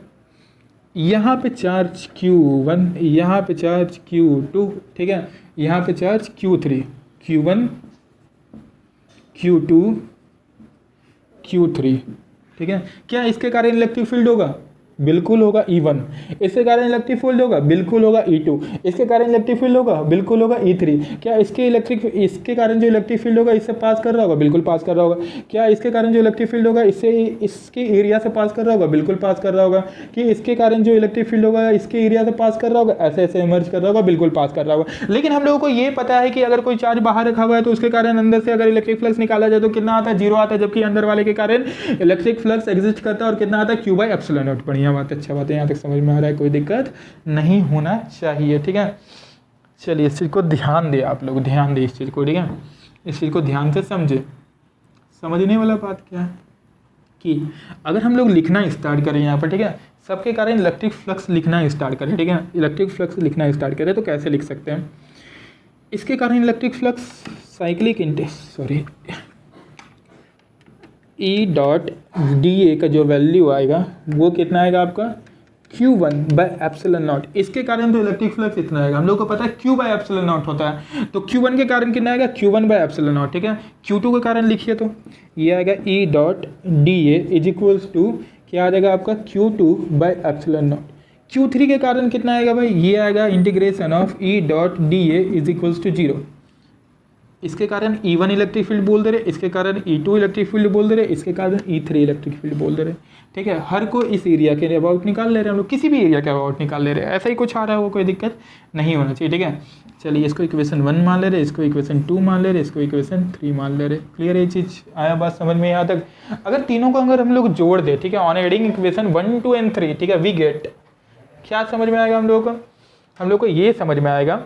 यहाँ पे चार्ज Q1, यहाँ पे चार्ज Q2, ठीक है, यहाँ पे charge Q3, Q1, Q2, Q3, ठीक है। क्या इसके कारण इलेक्ट्रिक फील्ड होगा, बिल्कुल होगा E1। इसके कारण इलेक्ट्रिक फील्ड होगा, बिल्कुल होगा E2। इसके कारण इलेक्ट्रिक फील्ड होगा, बिल्कुल होगा E3। क्या इसके कारण जो इलेक्ट्रिक फील्ड होगा इससे पास कर रहा होगा, बिल्कुल पास कर रहा होगा। क्या इसके कारण जो इलेक्ट्रिक फील्ड होगा इससे इसके एरिया से पास कर रहा होगा, बिल्कुल पास कर रहा होगा। कि इसके कारण जो इलेक्ट्रिक फील्ड होगा इसके एरिया से पास कर रहा होगा, ऐसे ऐसे इमर्ज कर रहा होगा, बिल्कुल पास कर रहा होगा। लेकिन हम लोगों को ये पता है कि अगर कोई चार्ज बाहर रखा हुआ है तो उसके कारण अंदर से अगर इलेक्ट्रिक फ्लक्स निकाला जाए तो कितना आता है, जीरो आता है, जबकि अंदर वाले के कारण इलेक्ट्रिक फ्लक्स एग्जिस्ट करता है और कितना आता है, क्यू बाई एप्सिलॉन नॉट। बढ़िया बात, अच्छा बात है, यहाँ तक समझ में आ रहा है, कोई दिक्कत नहीं होना चाहिए, ठीक है। चलिए इस चीज़ को ध्यान दे, आप लोग ध्यान दे इस चीज़ को, ठीक है। इस चीज़ को ध्यान से समझे। समझने वाला बात क्या है कि अगर हम लोग लिखना स्टार्ट करें यहाँ पर, ठीक है, सबके कारण इलेक्ट्रिक फ्लक्स लिखना स्टार्ट करें, ठीक है, इलेक्ट्रिक फ्लक्स लिखना स्टार्ट करें तो कैसे लिख सकते हैं, इसके कारण electric flux cyclic sorry E dot D A का जो वैल्यू आएगा वो कितना आएगा आपका Q1 बाय एप्सिलॉन नॉट। इसके कारण तो इलेक्ट्रिक फ्लक्स इतना आएगा, हम लोग को पता है Q बाय एप्सिलॉन नॉट होता है, तो Q1 के कारण कितना आएगा Q1 बाय एप्सिलॉन नॉट, ठीक है। Q2 के कारण लिखिए तो ये आएगा E dot D A is equals to क्या आ जाएगा आपका Q2 by epsilon not. Q3 के कारण कितना आएगा भाई, ये आएगा integration of E dot D A is equals to 0। इसके कारण E1 इलेक्ट्रिक फील्ड बोल दे रहे, इसके कारण E2 इलेक्ट्रिक फील्ड बोल दे रहे, इसके कारण E3 इलेक्ट्रिक फील्ड बोल दे रहे, ठीक है। हर को इस एरिया के अबाउट निकाल ले रहे हैं हम लोग, किसी भी एरिया के अबाउट निकाल ले रहे हैं, ऐसा ही कुछ आ रहा है वो कोई दिक्कत नहीं होना चाहिए, ठीक है। चलिए इसको इक्वेशन 1 मान ले रहे, इसको इक्वेशन 2 मान ले रहे, इसको इक्वेशन 3 मान ले रहे। क्लियर है ये चीज़, आया बात समझ में यहाँ तक। अगर तीनों को अगर हम लोग जोड़ दे, ठीक है, ऑन एडिंग इक्वेशन 1, 2 एंड 3, ठीक है, वी गेट क्या समझ में आएगा हम लोग को ये समझ में आएगा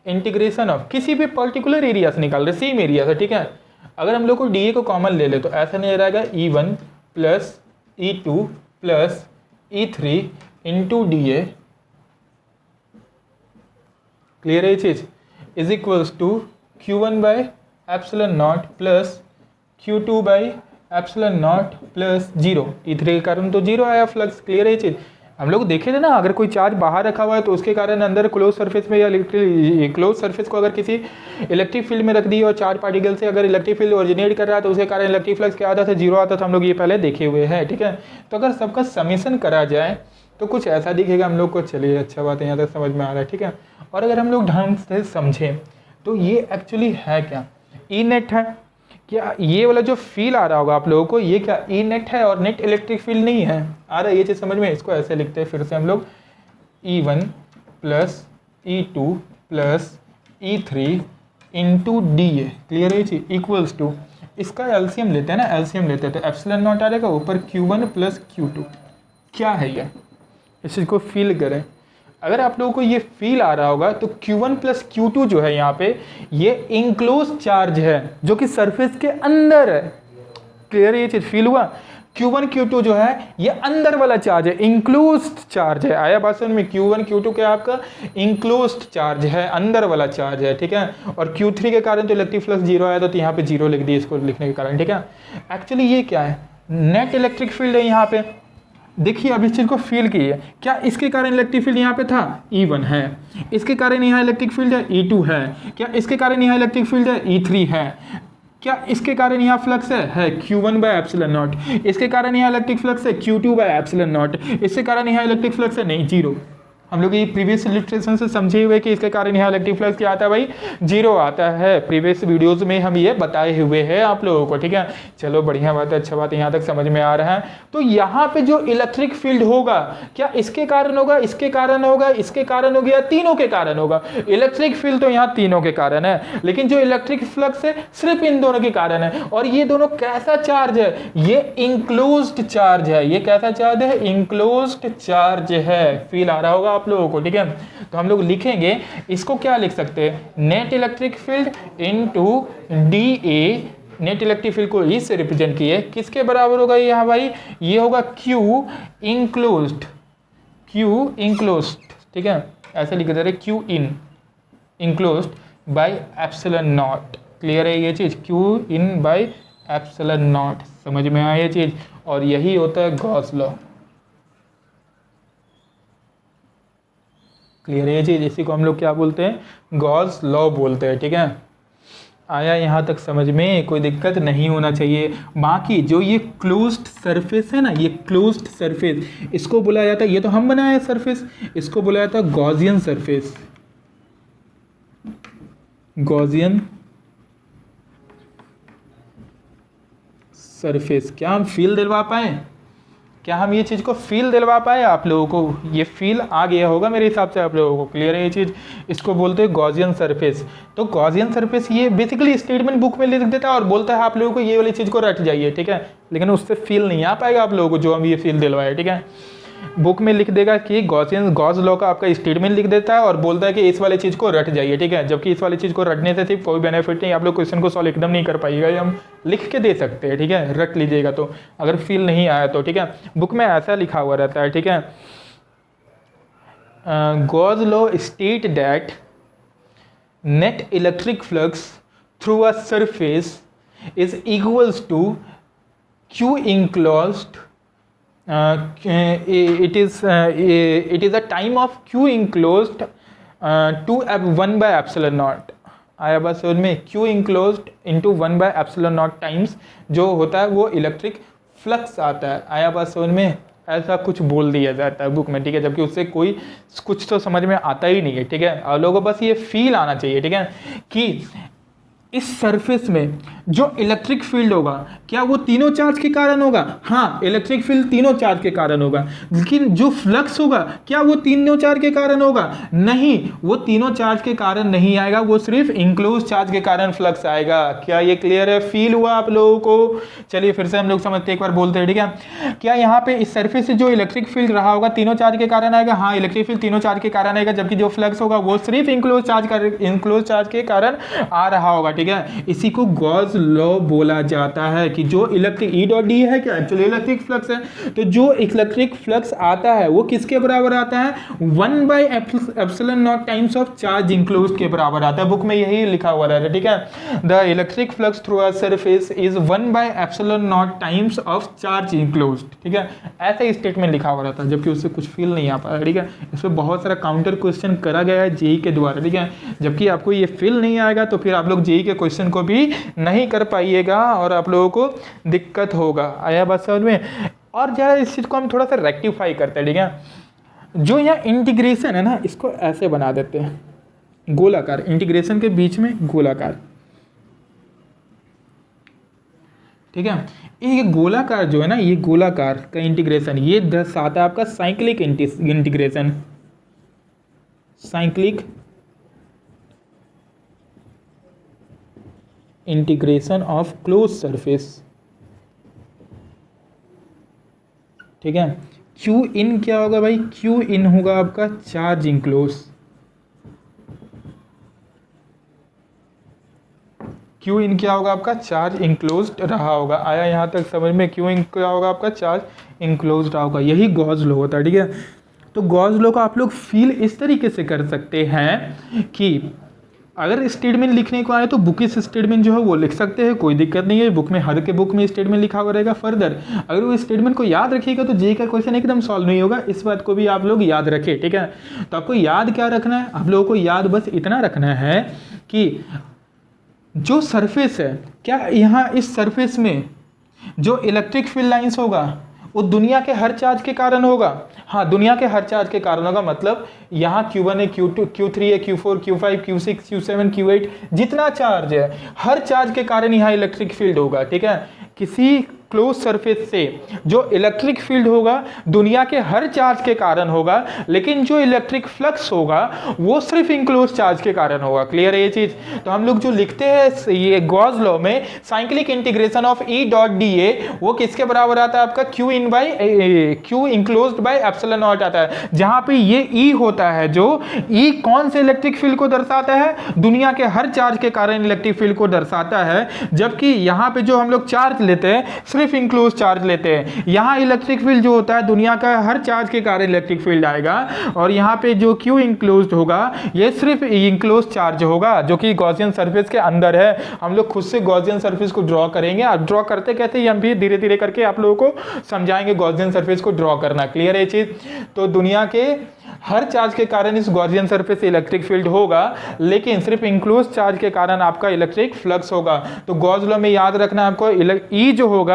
इंटीग्रेशन ऑफ किसी भी पर्टिकुलर एरिया से निकाल रहे, सेम एरिया से, ठीक है। अगर हम लोग को डी ए को कॉमन ले ले तो ऐसा नहीं रहेगा E1 plus E2 plus E3 into D A, clear है ये चीज, is equals to Q1 by epsilon naught plus Q2 by epsilon naught plus 0। E3 के कारण तो 0 आया फ्लक्स, क्लियर है ये चीज। हम लोग देखे थे ना, अगर कोई चार्ज बाहर रखा हुआ है तो उसके कारण अंदर क्लोज सरफेस में या क्लोज सरफेस को अगर किसी इलेक्ट्रिक फील्ड में रख दी और चार्ज पार्टिकल से अगर इलेक्ट्रिक फील्ड ओरिजिनेट कर रहा है तो उसके कारण इलेक्ट्रिक फ्लक्स क्या आता था, 0 आता था। हम लोग ये पहले देखे हुए हैं, ठीक है। तो अगर सबका समीशन करा जाए तो कुछ ऐसा दिखेगा हम लोग को। चलिए अच्छा बात है, यहाँ तक समझ में आ रहा है, ठीक है। और अगर हम लोग ढंग से समझें तो ये एक्चुअली है क्या, ई नेट है क्या, ये वाला जो फील आ रहा होगा आप लोगों को, ये क्या ई नेट है और नेट इलेक्ट्रिक फील्ड नहीं है। आ रहा है ये चीज़ समझ में। इसको ऐसे लिखते हैं फिर से हम लोग, E1 plus E2 plus E3 into D A, clear है ये चीज़, इक्वल्स टू, इसका एलसीएम लेते हैं ना, एलसीएम लेते हैं तो एप्सिलॉन नॉट आ जाएगा ऊपर Q1 प्लस Q2। क्या है ये, इस चीज़ को फील करें। अगर आप लोगों को ये फील आ रहा होगा तो Q1 प्लस Q2 जो है यहाँ पे ये इंक्लोज चार्ज है जो कि सरफेस के अंदर है, क्लियर ये चीज फील हुआ। Q1 Q2 जो है ये अंदर वाला चार्ज है, इंक्लोज चार्ज है। आया बात समझ में, Q1 Q2 क्या आपका इंक्लोज चार्ज है, अंदर वाला चार्ज है, ठीक है। और Q3 के कारण तो इलेक्ट्रिक फ्लक्स 0 आया तो यहाँ पे 0 लिख दिया इसको लिखने के कारण, ठीक है। एक्चुअली ये क्या है, नेट इलेक्ट्रिक फील्ड है यहाँ पे। देखिए अब इस चीज़ को फील कीजिए, क्या इसके कारण इलेक्ट्रिक फील्ड यहाँ पे था, E1 है, इसके कारण यहाँ इलेक्ट्रिक फील्ड है E2 है, क्या इसके कारण यहाँ इलेक्ट्रिक फील्ड है E3 है, क्या इसके कारण यहाँ फ्लक्स है Q1 बाय एप्सिलॉन नॉट, इसके कारण यहाँ इलेक्ट्रिक फ्लक्स है Q2 बाय एप्सिलॉन नॉट, इसके कारण यहाँ इलेक्ट्रिक फ्लक्स है नहीं 0। हम लोग ये प्रीवियस इलिस्ट्रेशन से समझे हुए कि इसके कारण यहाँ इलेक्ट्रिक फ्लक्स क्या आता है भाई, 0 आता है। प्रीवियस वीडियोस में हम ये बताए हुए हैं आप लोगों को, ठीक है। चलो बढ़िया बात है, अच्छा बात है, यहाँ तक समझ में आ रहा है। तो यहाँ पे जो इलेक्ट्रिक फील्ड होगा क्या इसके कारण होगा, इसके कारण होगा, इसके कारण होगा या तीनों के कारण होगा। इलेक्ट्रिक फील्ड तो यहाँ तीनों के कारण है, लेकिन जो इलेक्ट्रिक फ्लक्स है सिर्फ इन दोनों के कारण है। और ये दोनों कैसा चार्ज है, ये इंक्लोज्ड चार्ज है। ये कैसा चार्ज है, इंक्लोज्ड चार्ज है। फील आ रहा होगा आप लोगों को, ठीक है। तो हम लोग लिखेंगे इसको, क्या लिख सकते हैं, net electric field into D A. Net electric field को इस से रिप्रेजेंट किए, किसके बराबर होगा ये यहाँ भाई, ये होगा Q इंक्लोज्ड, Q इंक्लोज्ड, ठीक है। ऐसे लिख दे रहे Q इन enclosed bye epsilon naught. Clear है ये चीज, Q in by epsilon not. समझ में आया ये चीज। और यही होता है गॉस लॉ। क्लियर है ये चीज, इसी को हम लोग क्या बोलते हैं, गॉस लॉ बोलते हैं, ठीक है। आया यहाँ तक समझ में, कोई दिक्कत नहीं होना चाहिए। बाकी जो ये क्लोज्ड सरफेस है ना, ये क्लोज्ड सरफेस, इसको बुलाया जाता है, ये तो हम बनाए सरफेस, इसको बुलाया जाता है गॉसियन सरफेस। गॉसियन सरफेस, क्या हम फील दिलवा पाए, क्या हम ये चीज़ को फील दिलवा पाए आप लोगों को, ये फील आ गया होगा मेरे हिसाब से आप लोगों को। क्लियर है ये चीज़, इसको बोलते हैं गॉसियन सरफेस। तो गॉसियन सरफेस ये बेसिकली स्टेटमेंट बुक में लिख देता है और बोलता है आप लोगों को ये वाली चीज़ को रट जाइए, ठीक है। लेकिन उससे फील नहीं आ पाएगा आप लोगों को जो हम ये फील दिलवाए, ठीक है। बुक में लिख देगा कि गॉस लॉ का आपका स्टेटमेंट लिख देता है और बोलता है कि इस वाली चीज़ को रट जाइए, ठीक है। जबकि इस वाली चीज़ को रटने से सिर्फ कोई बेनिफिट नहीं, आप लोग क्वेश्चन को सॉल्व एकदम नहीं कर पाइएगा। ये हम लिख के दे सकते हैं, ठीक है, रट लीजिएगा तो, अगर फील नहीं आया तो, ठीक है। बुक में ऐसा लिखा हुआ रहता है, ठीक है। Gauss law state that net electric flux through a surface is equals to q enclosed it is a time of q enclosed to 1 by epsilon naught। आया बात समझ में? q enclosed into 1 by epsilon naught times जो होता है वो electric flux आता है। आया बात समझ में? ऐसा कुछ बोल दिया जाता है बुक में, ठीक है, जबकि उससे कोई कुछ तो समझ में आता ही नहीं है, ठीक है। और लोगों को बस ये फील आना चाहिए, ठीक है, कि इस सरफेस में जो इलेक्ट्रिक फील्ड होगा क्या वो तीनों चार्ज के कारण होगा? हाँ, इलेक्ट्रिक फील्ड तीनों चार्ज के कारण होगा। लेकिन जो फ्लक्स होगा क्या वो तीनों चार्ज के कारण होगा? नहीं, वो तीनों चार्ज के कारण नहीं आएगा, वो सिर्फ इंक्लोज चार्ज के कारण फ्लक्स आएगा। क्या ये क्लियर है? फील हुआ आप लोगों को? चलिए फिर से हम लोग समझते एक बार बोलते हैं, ठीक है। क्या यहाँ पे इस सरफेस से जो इलेक्ट्रिक फील्ड रहा होगा तीनों चार्ज के कारण आएगा? हाँ, इलेक्ट्रिक फील्ड तीनों चार्ज के कारण आएगा, जबकि जो फ्लक्स होगा वो सिर्फ इंक्लोज चार्ज के कारण आ रहा होगा, ठीक है। इसी को गॉस लॉ बोला जाता है कि जो इलेक्ट्रिक ई डॉट डी है क्या एक्चुअली इलेक्ट्रिक फ्लक्स है, तो जो इलेक्ट्रिक फ्लक्स आता है वो किसके बराबर आता है? 1 by epsilon naught times of charge enclosed के बराबर आता है। बुक में यही लिखा हुआ है, ठीक है। The electric flux through a surface is 1 by epsilon naught times of charge enclosed, ठीक है। ऐसा ही स्टेटमेंट लिखा हुआ रहता है, जबकि उससे कुछ फील नहीं आ पाया, ठीक है। इसमें बहुत सारा काउंटर क्वेश्चन करा गया है जेई के द्वारा, ठीक है। जबकि आपको ये फील नहीं आएगा तो फिर आप लोग जेई के क्वेश्चन को भी नहीं कर पाइएगा और आप लोगों को दिक्कत होगा। आया बात समझ में? और जरा इस चीज को हम थोड़ा सा रेक्टिफाई करते हैं, ठीक है। जो यहाँ इंटीग्रेशन है ना, इसको ऐसे बना देते हैं, गोलाकार, इंटीग्रेशन के बीच में गोलाकार, ठीक है। ये गोलाकार जो है ना, ये गोलाकार का इंटीग्रेशन ये दर्शाता है आपका cyclic integration, cyclic integration of close surface, ठीक है। क्यू इन क्या होगा भाई? क्यू इन होगा आपका चार्ज इंक्लोज, क्यू इन क्या होगा आपका? चार्ज इंक्लोज्ड रहा होगा। आया यहाँ तक समझ में? क्यू इन क्या होगा आपका? चार्ज इंक्लोज्ड रहा होगा। यही गॉस लॉ होता है, ठीक है। तो गॉस लॉ को आप लोग फील इस तरीके से कर सकते हैं कि अगर स्टेटमेंट लिखने को आए तो बुकिश स्टेटमेंट जो है वो लिख सकते हैं, कोई दिक्कत नहीं है। बुक में हर के बुक में स्टेटमेंट लिखा हुआ रहेगा। फर्दर अगर वो स्टेटमेंट को याद रखिएगा तो जेई का क्वेश्चन एकदम सॉल्व नहीं होगा। इस बात को भी आप लोग याद रखें, ठीक है। तो आपको याद क्या रखना है? आप लोगों को याद बस इतना रखना है कि जो सरफेस है, क्या यहाँ इस सरफेस में जो इलेक्ट्रिक फील्ड लाइंस होगा वो दुनिया के हर चार्ज के कारण होगा? हाँ, दुनिया के हर चार्ज के कारण होगा। मतलब यहाँ Q1 है, Q2, Q3 है, Q4, Q5, Q6, Q7, Q8 जितना चार्ज है हर चार्ज के कारण यहाँ इलेक्ट्रिक फील्ड होगा, ठीक है। किसी क्लोज सरफेस से जो इलेक्ट्रिक फील्ड होगा दुनिया के हर चार्ज के कारण होगा, लेकिन जो इलेक्ट्रिक फ्लक्स होगा वो सिर्फ इंक्लोज चार्ज के कारण होगा। क्लियर है ये चीज? तो हम लोग जो लिखते हैं ये गॉस लॉ में cyclic integration of E dot D ए वो किसके बराबर आता है आपका? Q in by Q enclosed by epsilon not आता है, जहां पे ये ई होता है। जो ई कौन से इलेक्ट्रिक फील्ड को दर्शाता है? दुनिया के हर चार्ज के कारण इलेक्ट्रिक फील्ड को दर्शाता है। जबकि यहां पे जो हम लोग चार्ज लेते हैं सिर्फ इंक्लोज चार्ज लेते हैं। यहां इलेक्ट्रिक फील्ड जो होता है दुनिया का हर चार्ज के कारण इलेक्ट्रिक फील्ड आएगा, और यहां पे जो क्यू इंक्लोज्ड होगा ये सिर्फ इंक्लोज चार्ज होगा जो कि गॉसियन सरफेस के अंदर है। हम लोग खुद से गॉसियन सरफेस को ड्रॉ करेंगे, और ड्रॉ करते कहते हम भी धीरे धीरे करके आप लोगों को समझाएंगे गॉसियन सरफेस को ड्रॉ करना। क्लियर है चीज? तो दुनिया के हर चार्ज के कारण इस गॉसियन सरफेस से इलेक्ट्रिक फील्ड होगा, लेकिन सिर्फ इंक्लोज चार्ज के कारण आपका इलेक्ट्रिक फ्लक्स होगा। तो गॉस लॉ में याद रखना आपको, ई जो होगा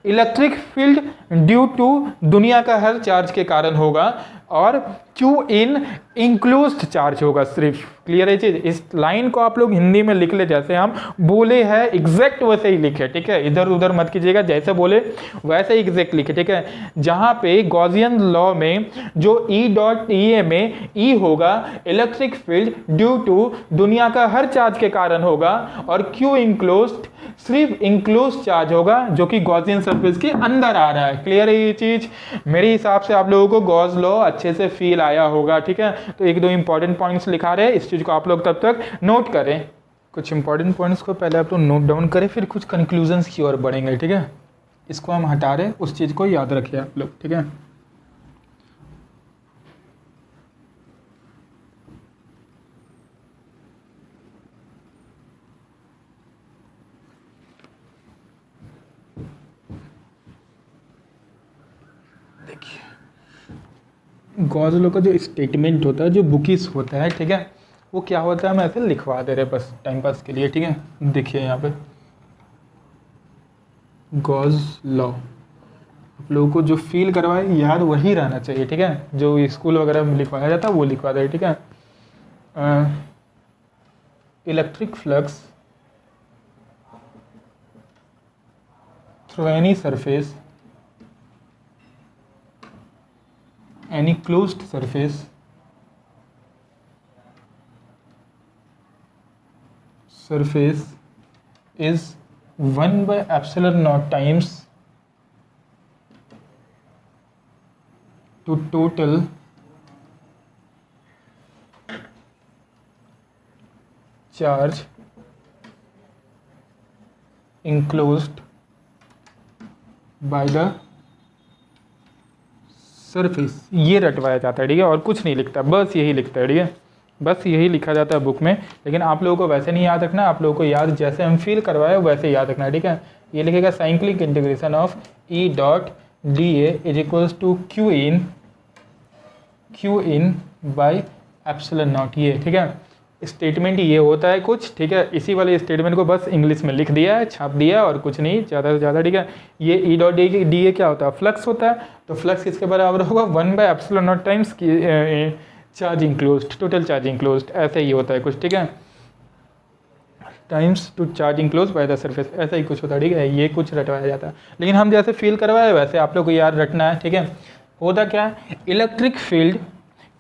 इलेक्ट्रिक फील्ड ड्यू टू दुनिया का हर चार्ज के कारण होगा, और क्यू इन इंक्लोज्ड चार्ज होगा सिर्फ। क्लियर है चीज? इस लाइन को आप लोग हिंदी में लिख ले जैसे हम बोले हैं एग्जैक्ट वैसे ही लिखे, ठीक है। इधर उधर मत कीजिएगा, जैसे बोले वैसे ही एग्जैक्ट लिखे, ठीक है। जहां पे गॉसियन लॉ में जो ई डॉट ई ए में ई होगा इलेक्ट्रिक फील्ड ड्यू टू दुनिया का हर चार्ज के कारण होगा, और क्यू इंक्लोज्ड सिर्फ इंक्लोज चार्ज होगा जो कि गॉसियन सरफेस के अंदर आ रहा है। क्लियर है ये चीज? मेरे हिसाब से आप लोगों को गॉस लॉ अच्छे से फील आया होगा, ठीक है। तो एक दो इंपॉर्टेंट पॉइंट्स लिखा रहे, इस चीज को आप लोग तब तक नोट करें। कुछ इंपॉर्टेंट पॉइंट्स को पहले आप लोग नोट डाउन करें, फिर कुछ कंक्लूजन्स की ओर बढ़ेंगे, ठीक है। इसको हम हटा रहे, उस चीज को याद रखिए आप लोग, ठीक है। गॉस लॉ का जो स्टेटमेंट होता है, जो बुकिस होता है, ठीक है, वो क्या होता है, मैं ऐसे लिखवा दे रहे बस टाइम पास के लिए, ठीक है। देखिए यहाँ पे गॉस लॉ आप लोगों को जो फील करवाए याद वही रहना चाहिए, ठीक है, जो स्कूल वगैरह में लिखवाया जाता है वो लिखवा दे, ठीक है। Electric flux through any surface, any closed surface is 1 by epsilon naught times to total charge enclosed by the surface. ये रटवाया जाता है, ठीक है, और कुछ नहीं लिखता, बस यही लिखता है, ठीक है, बस यही लिखा जाता है बुक में। लेकिन आप लोगों को वैसे नहीं याद रखना, आप लोगों को याद जैसे हम फील करवाए वैसे याद रखना है, ठीक है। ये लिखेगा cyclic integration of E dot D A is equals to Q in by epsilon naught, ये, ठीक है। स्टेटमेंट ये होता है कुछ, ठीक है, इसी वाले स्टेटमेंट को बस इंग्लिश में लिख दिया है, छाप दिया और कुछ नहीं, ज़्यादा से ज़्यादा, ठीक है। ये ई डॉट डी ए क्या होता है, फ्लक्स होता है, तो फ्लक्स किसके बराबर होगा, 1 by epsilon naught times charge enclosed, total charge enclosed, ऐसा ही होता है कुछ, ठीक है, times to charge enclose by the surface, ऐसा ही कुछ होता है, ठीक है। ये कुछ रटवाया जाता है, लेकिन हम जैसे फील करवाए वैसे आप लोग को याद रखना है, ठीक है। होता क्या है, इलेक्ट्रिक फील्ड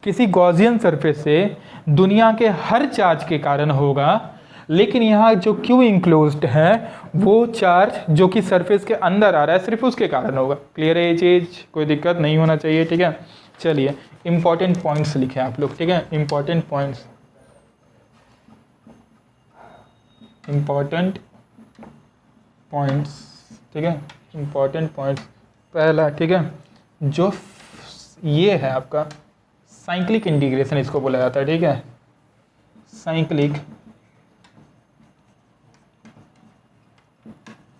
किसी गॉसियन सरफेस से दुनिया के हर चार्ज के कारण होगा, लेकिन यहाँ जो क्यू इंक्लोज्ड है वो चार्ज जो कि सरफेस के अंदर आ रहा है सिर्फ उसके कारण होगा। क्लियर है ये चीज़, कोई दिक्कत नहीं होना चाहिए, ठीक है। चलिए इंपॉर्टेंट पॉइंट्स लिखे आप लोग, ठीक है, इंपॉर्टेंट पॉइंट्स, ठीक है, इंपॉर्टेंट पॉइंट्स। पहला, ठीक है, जो ये है आपका साइक्लिक इंटीग्रेशन इसको बोला जाता है, ठीक है, cyclic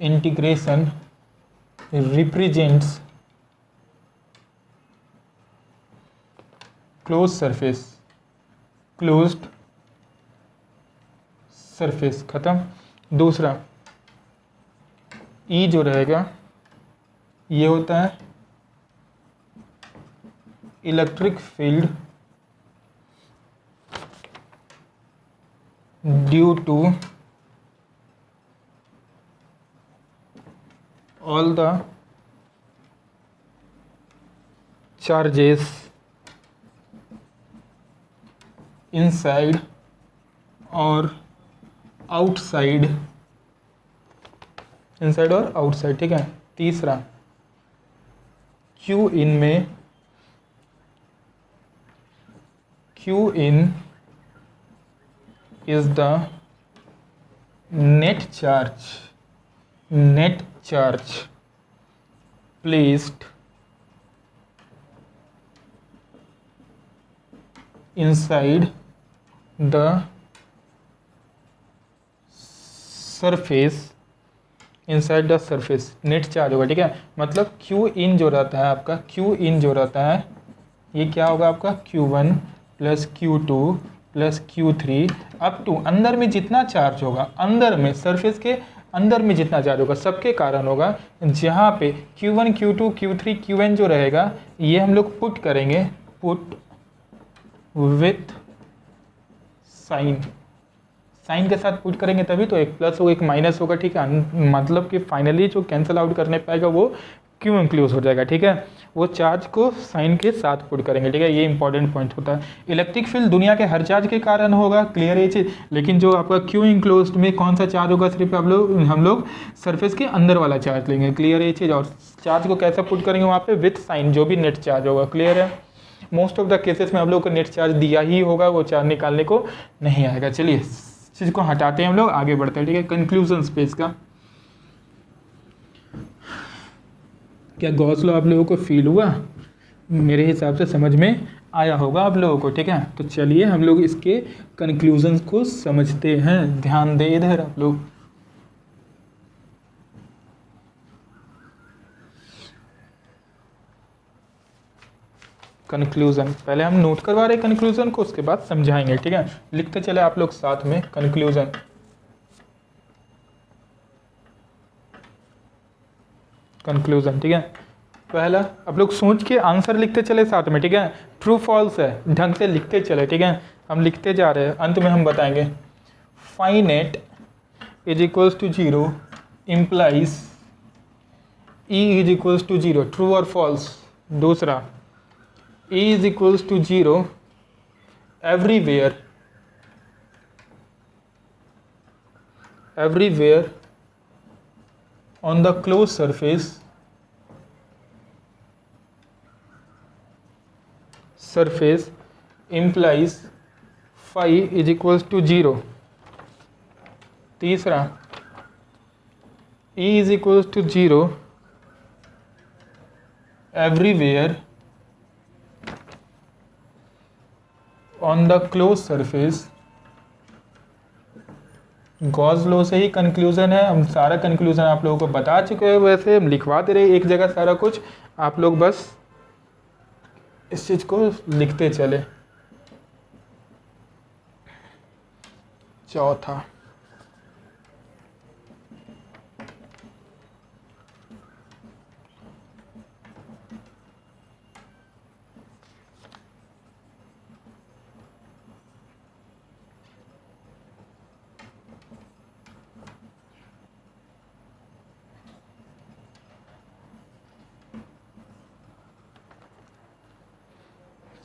integration represents closed surface, खत्म। दूसरा ई जो रहेगा ये होता है electric field due to all the charges inside और आउटसाइड, इनसाइड और आउटसाइड, ठीक है। तीसरा क्यू इन में, Q in is the net charge placed inside the surface, inside the surface net charge होगा, ठीक है। मतलब Q इन जो रहता है आपका, Q इन जो रहता है ये क्या होगा आपका Q1 plus Q2 plus Q3 up to अंदर में जितना चार्ज होगा, अंदर में सरफेस के अंदर में जितना चार्ज होगा सबके कारण होगा। जहाँ पे Q1 Q2 Q3 Qn जो रहेगा ये हम लोग पुट करेंगे, पुट विथ साइन के साथ पुट करेंगे तभी तो एक प्लस होगा एक माइनस होगा, ठीक है। मतलब कि फाइनली जो कैंसिल आउट करने पाएगा वो क्यों इंक्लूज हो जाएगा, ठीक है। वो चार्ज को साइन के साथ पुट करेंगे, ठीक है। ये इंपॉर्टेंट पॉइंट होता है। इलेक्ट्रिक फील्ड दुनिया के हर चार्ज के कारण होगा, क्लियर है ये चीज़। लेकिन जो आपका क्यू इंक्लोज्ड में कौन सा चार्ज होगा, सिर्फ हम लोग सरफेस के अंदर वाला चार्ज लेंगे, क्लियर है ये चीज़। और चार्ज को कैसे पुट करेंगे वहाँ पे, विथ साइन, जो भी नेट चार्ज होगा, क्लियर है। मोस्ट ऑफ द केसेस में हम लोग को नेट चार्ज दिया ही होगा, वो चार्ज निकालने को नहीं आएगा। चलिए इस चीज़ को हटाते हैं, हम लोग आगे बढ़ते हैं, ठीक है। कंक्लूजन पेज का क्या गॉस लॉ आप लोगों को फील हुआ, मेरे हिसाब से समझ में आया होगा आप लोगों को, ठीक है। तो चलिए हम लोग इसके कंक्लूजन को समझते हैं, ध्यान दे इधर आप लोग। कंक्लूजन, पहले हम नोट करवा रहे हैं कंक्लूजन को, उसके बाद समझाएंगे, ठीक है। लिखते चले आप लोग साथ में कंक्लूजन। कंक्लूजन, ठीक है। पहला आप लोग सोच के आंसर लिखते चले साथ में, ठीक है। ट्रू फॉल्स है, ढंग से लिखते चले, ठीक है। हम लिखते जा रहे हैं, अंत में हम बताएंगे। Phi net is equals to 0 implies E is equals to 0, true और फॉल्स। दूसरा, E is equals to 0 everywhere, everywhere on the closed surface, surface implies phi is equals to 0. तीसरा, E is equals to 0 everywhere on the closed surface। Gauss law से ही conclusion है, हम सारा conclusion आप लोगों को बता चुके हैं, वैसे हम लिखवा दे रहे एक जगह सारा कुछ, आप लोग बस इस चीज़ को लिखते चले। चौथा,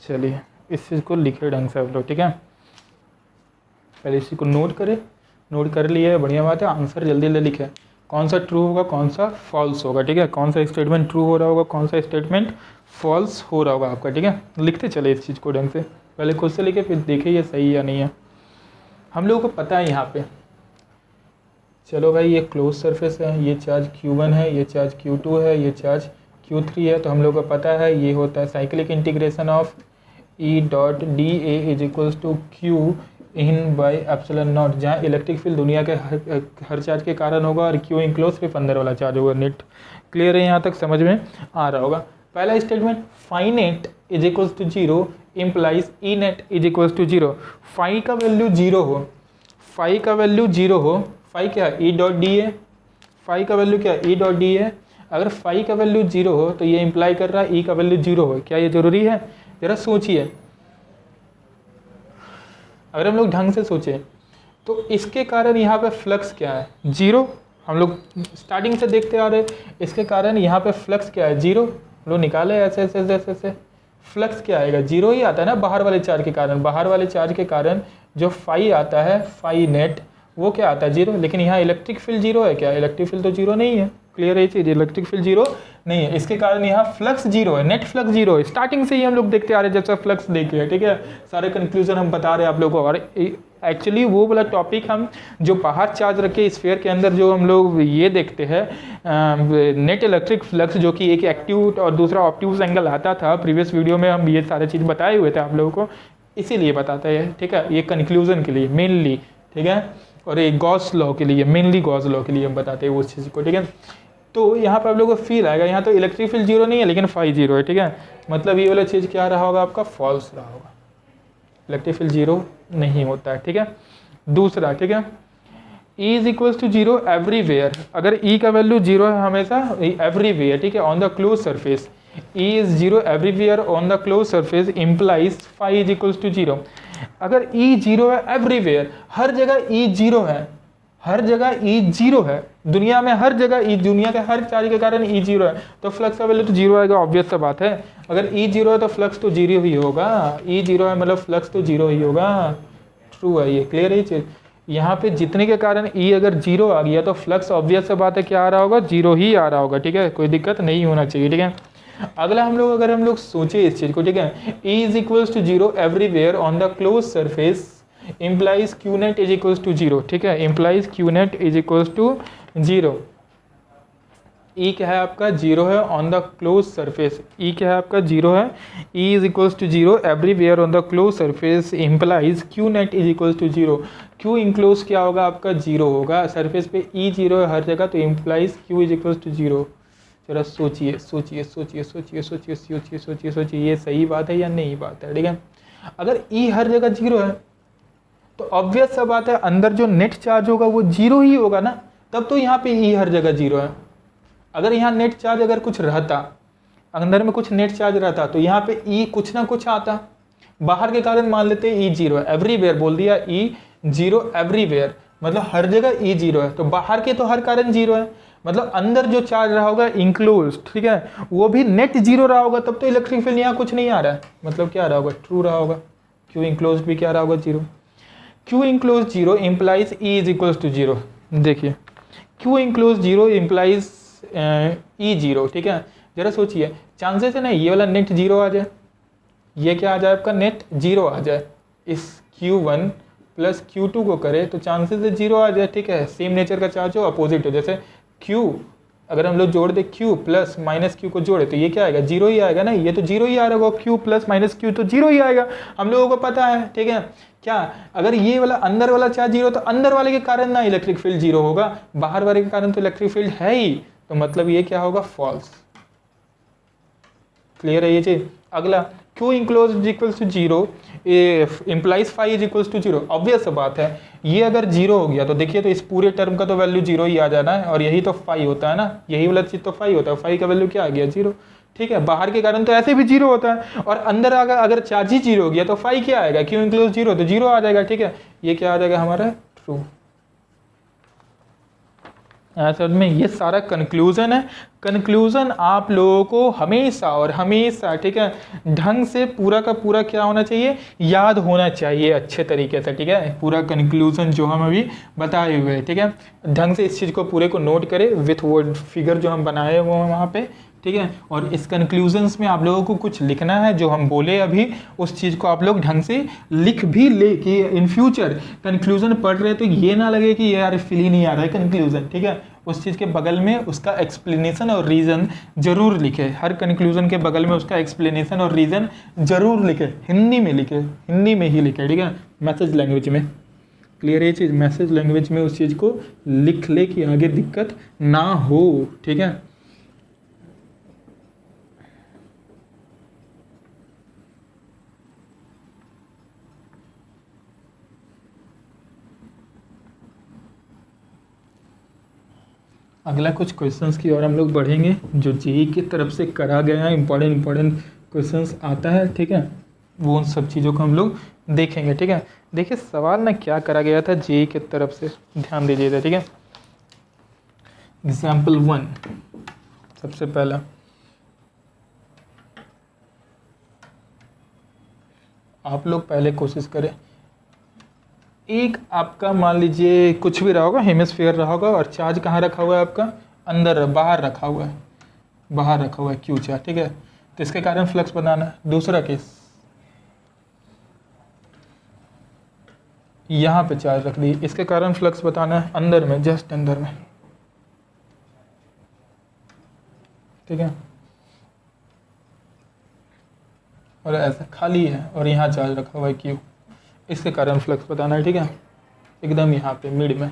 चलिए इस चीज़ को लिखे ढंग से आप लोग, ठीक है। पहले इसी को नोट करें, नोट कर लिए, बढ़िया बात है। आंसर जल्दी जल्दी लिखे, कौन सा ट्रू होगा कौन सा फॉल्स होगा, ठीक है। कौन सा स्टेटमेंट ट्रू हो रहा होगा, कौन सा स्टेटमेंट फॉल्स हो रहा होगा आपका, ठीक है। लिखते चले इस चीज़ को ढंग से, पहले खुद से लिखे, फिर देखे ये सही या नहीं है। हम लोगों को पता है यहाँ पे, चलो भाई ये क्लोज सरफेस है, ये चार्ज Q1 है, ये चार्ज Q2 है, ये चार्ज Q3 है, तो हम लोग को पता है ये होता है cyclic integration of E dot D A is equals to Q in by epsilon naught, जहाँ इलेक्ट्रिक फील्ड दुनिया के हर चार्ज के कारण होगा और Q इनक्लोज सिर्फ अंदर वाला चार्ज होगा। नेट क्लियर है, यहाँ तक समझ में आ रहा होगा। पहला statement, phi net is equals to 0 implies E net is equals to 0। Phi का वैल्यू 0 हो, फाई का वैल्यू 0 हो, फाई क्या है ई डॉट डी है, फाई का वैल्यू क्या है ई डॉट डी है। अगर फाई का वैल्यू 0 हो तो ये इंप्लाई कर रहा है ई का वैल्यू 0 हो। क्या ये ज़रूरी है? ज़रा सोचिए, अगर हम लोग ढंग से सोचें तो इसके कारण यहाँ पे फ्लक्स क्या है? 0। हम लोग स्टार्टिंग से देखते आ रहे, इसके कारण यहाँ पे फ्लक्स क्या है? 0। हम लोग निकाले ऐसे ऐसे ऐसे ऐसे, फ्लक्स क्या आएगा? 0 ही आता है ना, बाहर वाले चार्ज के कारण। बाहर वाले चार्ज के कारण जो फाई आता है, फाई नेट, वो क्या आता है? 0। लेकिन यहाँ इलेक्ट्रिक फील्ड 0 है क्या? इलेक्ट्रिक फील्ड तो 0 नहीं है। क्लियर है ये चीज़, इलेक्ट्रिक फील्ड 0 नहीं है, इसके कारण यहाँ फ्लक्स 0 है, नेट फ्लक्स 0 है। स्टार्टिंग से ही हम लोग देखते आ रहे हैं, जब से फ्लक्स देखे, ठीक है। सारे कंक्लूजन हम बता रहे हैं आप लोगों को। और एक्चुअली वो वाला टॉपिक हम जो बाहर चार्ज रखे स्फीयर के अंदर जो हम लोग ये देखते हैं नेट इलेक्ट्रिक फ्लक्स, जो कि एक एक्टिव और दूसरा ऑब्ट्यूज एंगल आता था। प्रीवियस वीडियो में हम ये सारे चीज़ बताए हुए थे आप लोगों को, इसीलिए बताते हैं, ठीक है। ये कंक्लूजन के लिए मेनली, ठीक है, और ये गॉस लॉ के लिए, मेनली गॉस लॉ के लिए हम बताते हैं उस चीज़ को, ठीक है। तो यहाँ पर आप लोगों को फील आएगा, यहाँ तो इलेक्ट्रिक फील्ड 0 नहीं है लेकिन फाई 0 है, ठीक है। मतलब ये वाला चीज़ क्या रहा होगा आपका? फॉल्स रहा होगा, इलेक्ट्रिक फील्ड 0 नहीं होता है, ठीक है। दूसरा, ठीक है, E is equals to 0 everywhere. अगर E का वैल्यू 0 है हमेशा, एवरीवेयर, ठीक है, on the close surface, E is 0 everywhere on the close surface implies phi is equals to 0। अगर E 0 है एवरीवेयर, हर जगह E 0 है, हर जगह E 0 है, दुनिया में हर जगह E, दुनिया के हर चार्ज के कारण E 0 है, तो फ्लक्स का वैल्यू तो 0 आएगा, ऑब्वियस सा बात है। अगर E 0 है तो फ्लक्स तो 0 ही होगा, E 0 है मतलब फ्लक्स तो 0 ही होगा। ट्रू है ये, क्लियर है ये चीज़। यहाँ पे जितने के कारण E अगर 0 आ गया तो फ्लक्स ऑब्वियस सा बात है क्या आ रहा होगा? 0 ही आ रहा होगा, ठीक है, कोई दिक्कत नहीं होना चाहिए, ठीक है। अगला हम लोग, अगर हम लोग सोचे इस चीज़ को, ठीक है, E is equals to 0 everywhere on the close surface implies Q net is equals to 0, ठीक है, implies Q net is equals to 0। E क्या है आपका? 0 है on the close surface, E क्या है आपका? 0 है। E is equals to 0 everywhere on the close surface implies Q net is equals to 0। Q enclose क्या होगा आपका? 0 होगा, सरफेस पे E 0 है हर जगह, तो implies Q is equals to 0। जरा सोचिए सोचिए सोचिए सोचिए सोचिए सोचिए सोचिए सोचिए, ये सही बात है या नहीं बात है, ठीक है। अगर ई हर जगह जीरो है तो ऑब्वियस सा बात है अंदर जो नेट चार्ज होगा वो जीरो ही होगा ना, तब तो यहाँ पे ई हर जगह जीरो है। अगर यहाँ नेट चार्ज अगर कुछ रहता, अंदर में कुछ नेट चार्ज रहता तो यहाँ पे ई कुछ ना कुछ आता। बाहर के कारण मान लेते हैं ई जीरो है, एवरीवेयर बोल दिया ई जीरो एवरीवेयर, मतलब हर जगह ई जीरो है, तो बाहर के तो हर कारण जीरो है, मतलब अंदर जो चार्ज रहा होगा इंक्लोज, ठीक है, वो भी नेट जीरो रहा होगा, तब तो इलेक्ट्रिक फील्ड यहाँ कुछ नहीं आ रहा है, मतलब क्या रहा होगा, ट्रू रहा होगा। क्यू इंक्लोज भी क्या रहा होगा, zero. Q enclose zero implies E is equals to zero. देखिए Q enclose zero implies E zero, ठीक है। जरा सोचिए, चांसेस है ना ये वाला नेट जीरो आ जाए, ये क्या आ जाए आपका नेट जीरो आ जाए, इस Q1 प्लस Q2 को करे तो चांसेस है जीरो आ जाए, ठीक है। सेम नेचर का चार्ज हो, अपोजिट हो, जैसे Q अगर हम लोग जोड़ दे Q प्लस माइनस Q को जोड़े तो ये क्या आएगा, जीरो ही आएगा ना, ये तो जीरो ही आ रहा होगा, Q प्लस माइनस Q तो जीरो ही आएगा, हम लोगों को पता है, ठीक है। क्या अगर ये वाला अंदर वाला चार्ज जीरो तो अंदर वाले के कारण ना इलेक्ट्रिक फील्ड जीरो होगा, बाहर वाले के कारण तो इलेक्ट्रिक फील्ड है ही, तो मतलब ये क्या होगा, फॉल्स। क्लियर है ये चीज। अगला Q enclose is equals to zero implies phi is equals to zero, obvious बात है, ये अगर जीरो हो गया तो देखिए तो इस पूरे टर्म का तो वैल्यू जीरो ही आ जाना है, और यही तो फाई होता है ना, यही वाला चीज तो फाई होता है, फाई का वैल्यू क्या आ गया, जीरो, ठीक है। बाहर के कारण तो ऐसे भी जीरो होता है, और अंदर अगर चार्ज ही जीरो हो गया तो फाई क्या आएगा, Q इंक्लोज जीरो तो जीरो आ जाएगा, ठीक है। ये क्या आ जाएगा हमारा, ट्रू। ऐसे में ये सारा कंक्लूजन है। कंक्लूजन आप लोगों को हमेशा और हमेशा, ठीक है, ढंग से पूरा का पूरा क्या होना चाहिए, याद होना चाहिए अच्छे तरीके से, ठीक है। पूरा कंक्लूजन जो हम अभी बताए हुए हैं, ठीक है, ढंग से इस चीज़ को पूरे को नोट करें विथ वर्ड फिगर जो हम बनाए वो वहाँ पे, ठीक है। और इस कंक्लूजन्स में आप लोगों को कुछ लिखना है, जो हम बोले अभी उस चीज़ को आप लोग ढंग से लिख भी ले कि इन फ्यूचर कंक्लूजन पढ़ रहे तो ये ना लगे कि यार फील ही नहीं आ रहा है कंक्लूजन, ठीक है। उस चीज़ के बगल में उसका एक्सप्लेनेशन और रीज़न जरूर लिखे, हर कंक्लूजन के बगल में उसका एक्सप्लेनेशन और रीज़न जरूर लिखे, हिंदी में लिखे, हिंदी में ही लिखे, ठीक है, मैसेज लैंग्वेज में। क्लियर ये चीज़, मैसेज लैंग्वेज में उस चीज़ को लिख ले कि आगे दिक्कत ना हो, ठीक है। अगला कुछ क्वेश्चंस की और हम लोग बढ़ेंगे, जो जेईई की तरफ से करा गया है, इंपॉर्टेंट क्वेश्चंस आता है, ठीक है, वो उन सब चीज़ों को हम लोग देखेंगे, ठीक है। देखिए सवाल ना क्या करा गया था जेईई की तरफ से, ध्यान दीजिएगा, ठीक है। एग्जाम्पल 1 सबसे पहला, आप लोग पहले कोशिश करें, एक आपका मान लीजिए कुछ भी रहा होगा, हेमिस्फीयर रहा होगा, और चार्ज कहाँ रखा हुआ है आपका, अंदर बाहर रखा हुआ है, बाहर रखा हुआ है क्यू चार्ज, ठीक है। तो इसके कारण फ्लक्स बनाना है। दूसरा केस, यहाँ पे चार्ज रख दी, इसके कारण फ्लक्स बताना है अंदर में, जस्ट अंदर में, ठीक है। और ऐसा खाली है और यहाँ चार्ज रखा हुआ है क्यू, इसके कारण फ्लक्स बताना है, ठीक है। एकदम यहाँ पे मिड में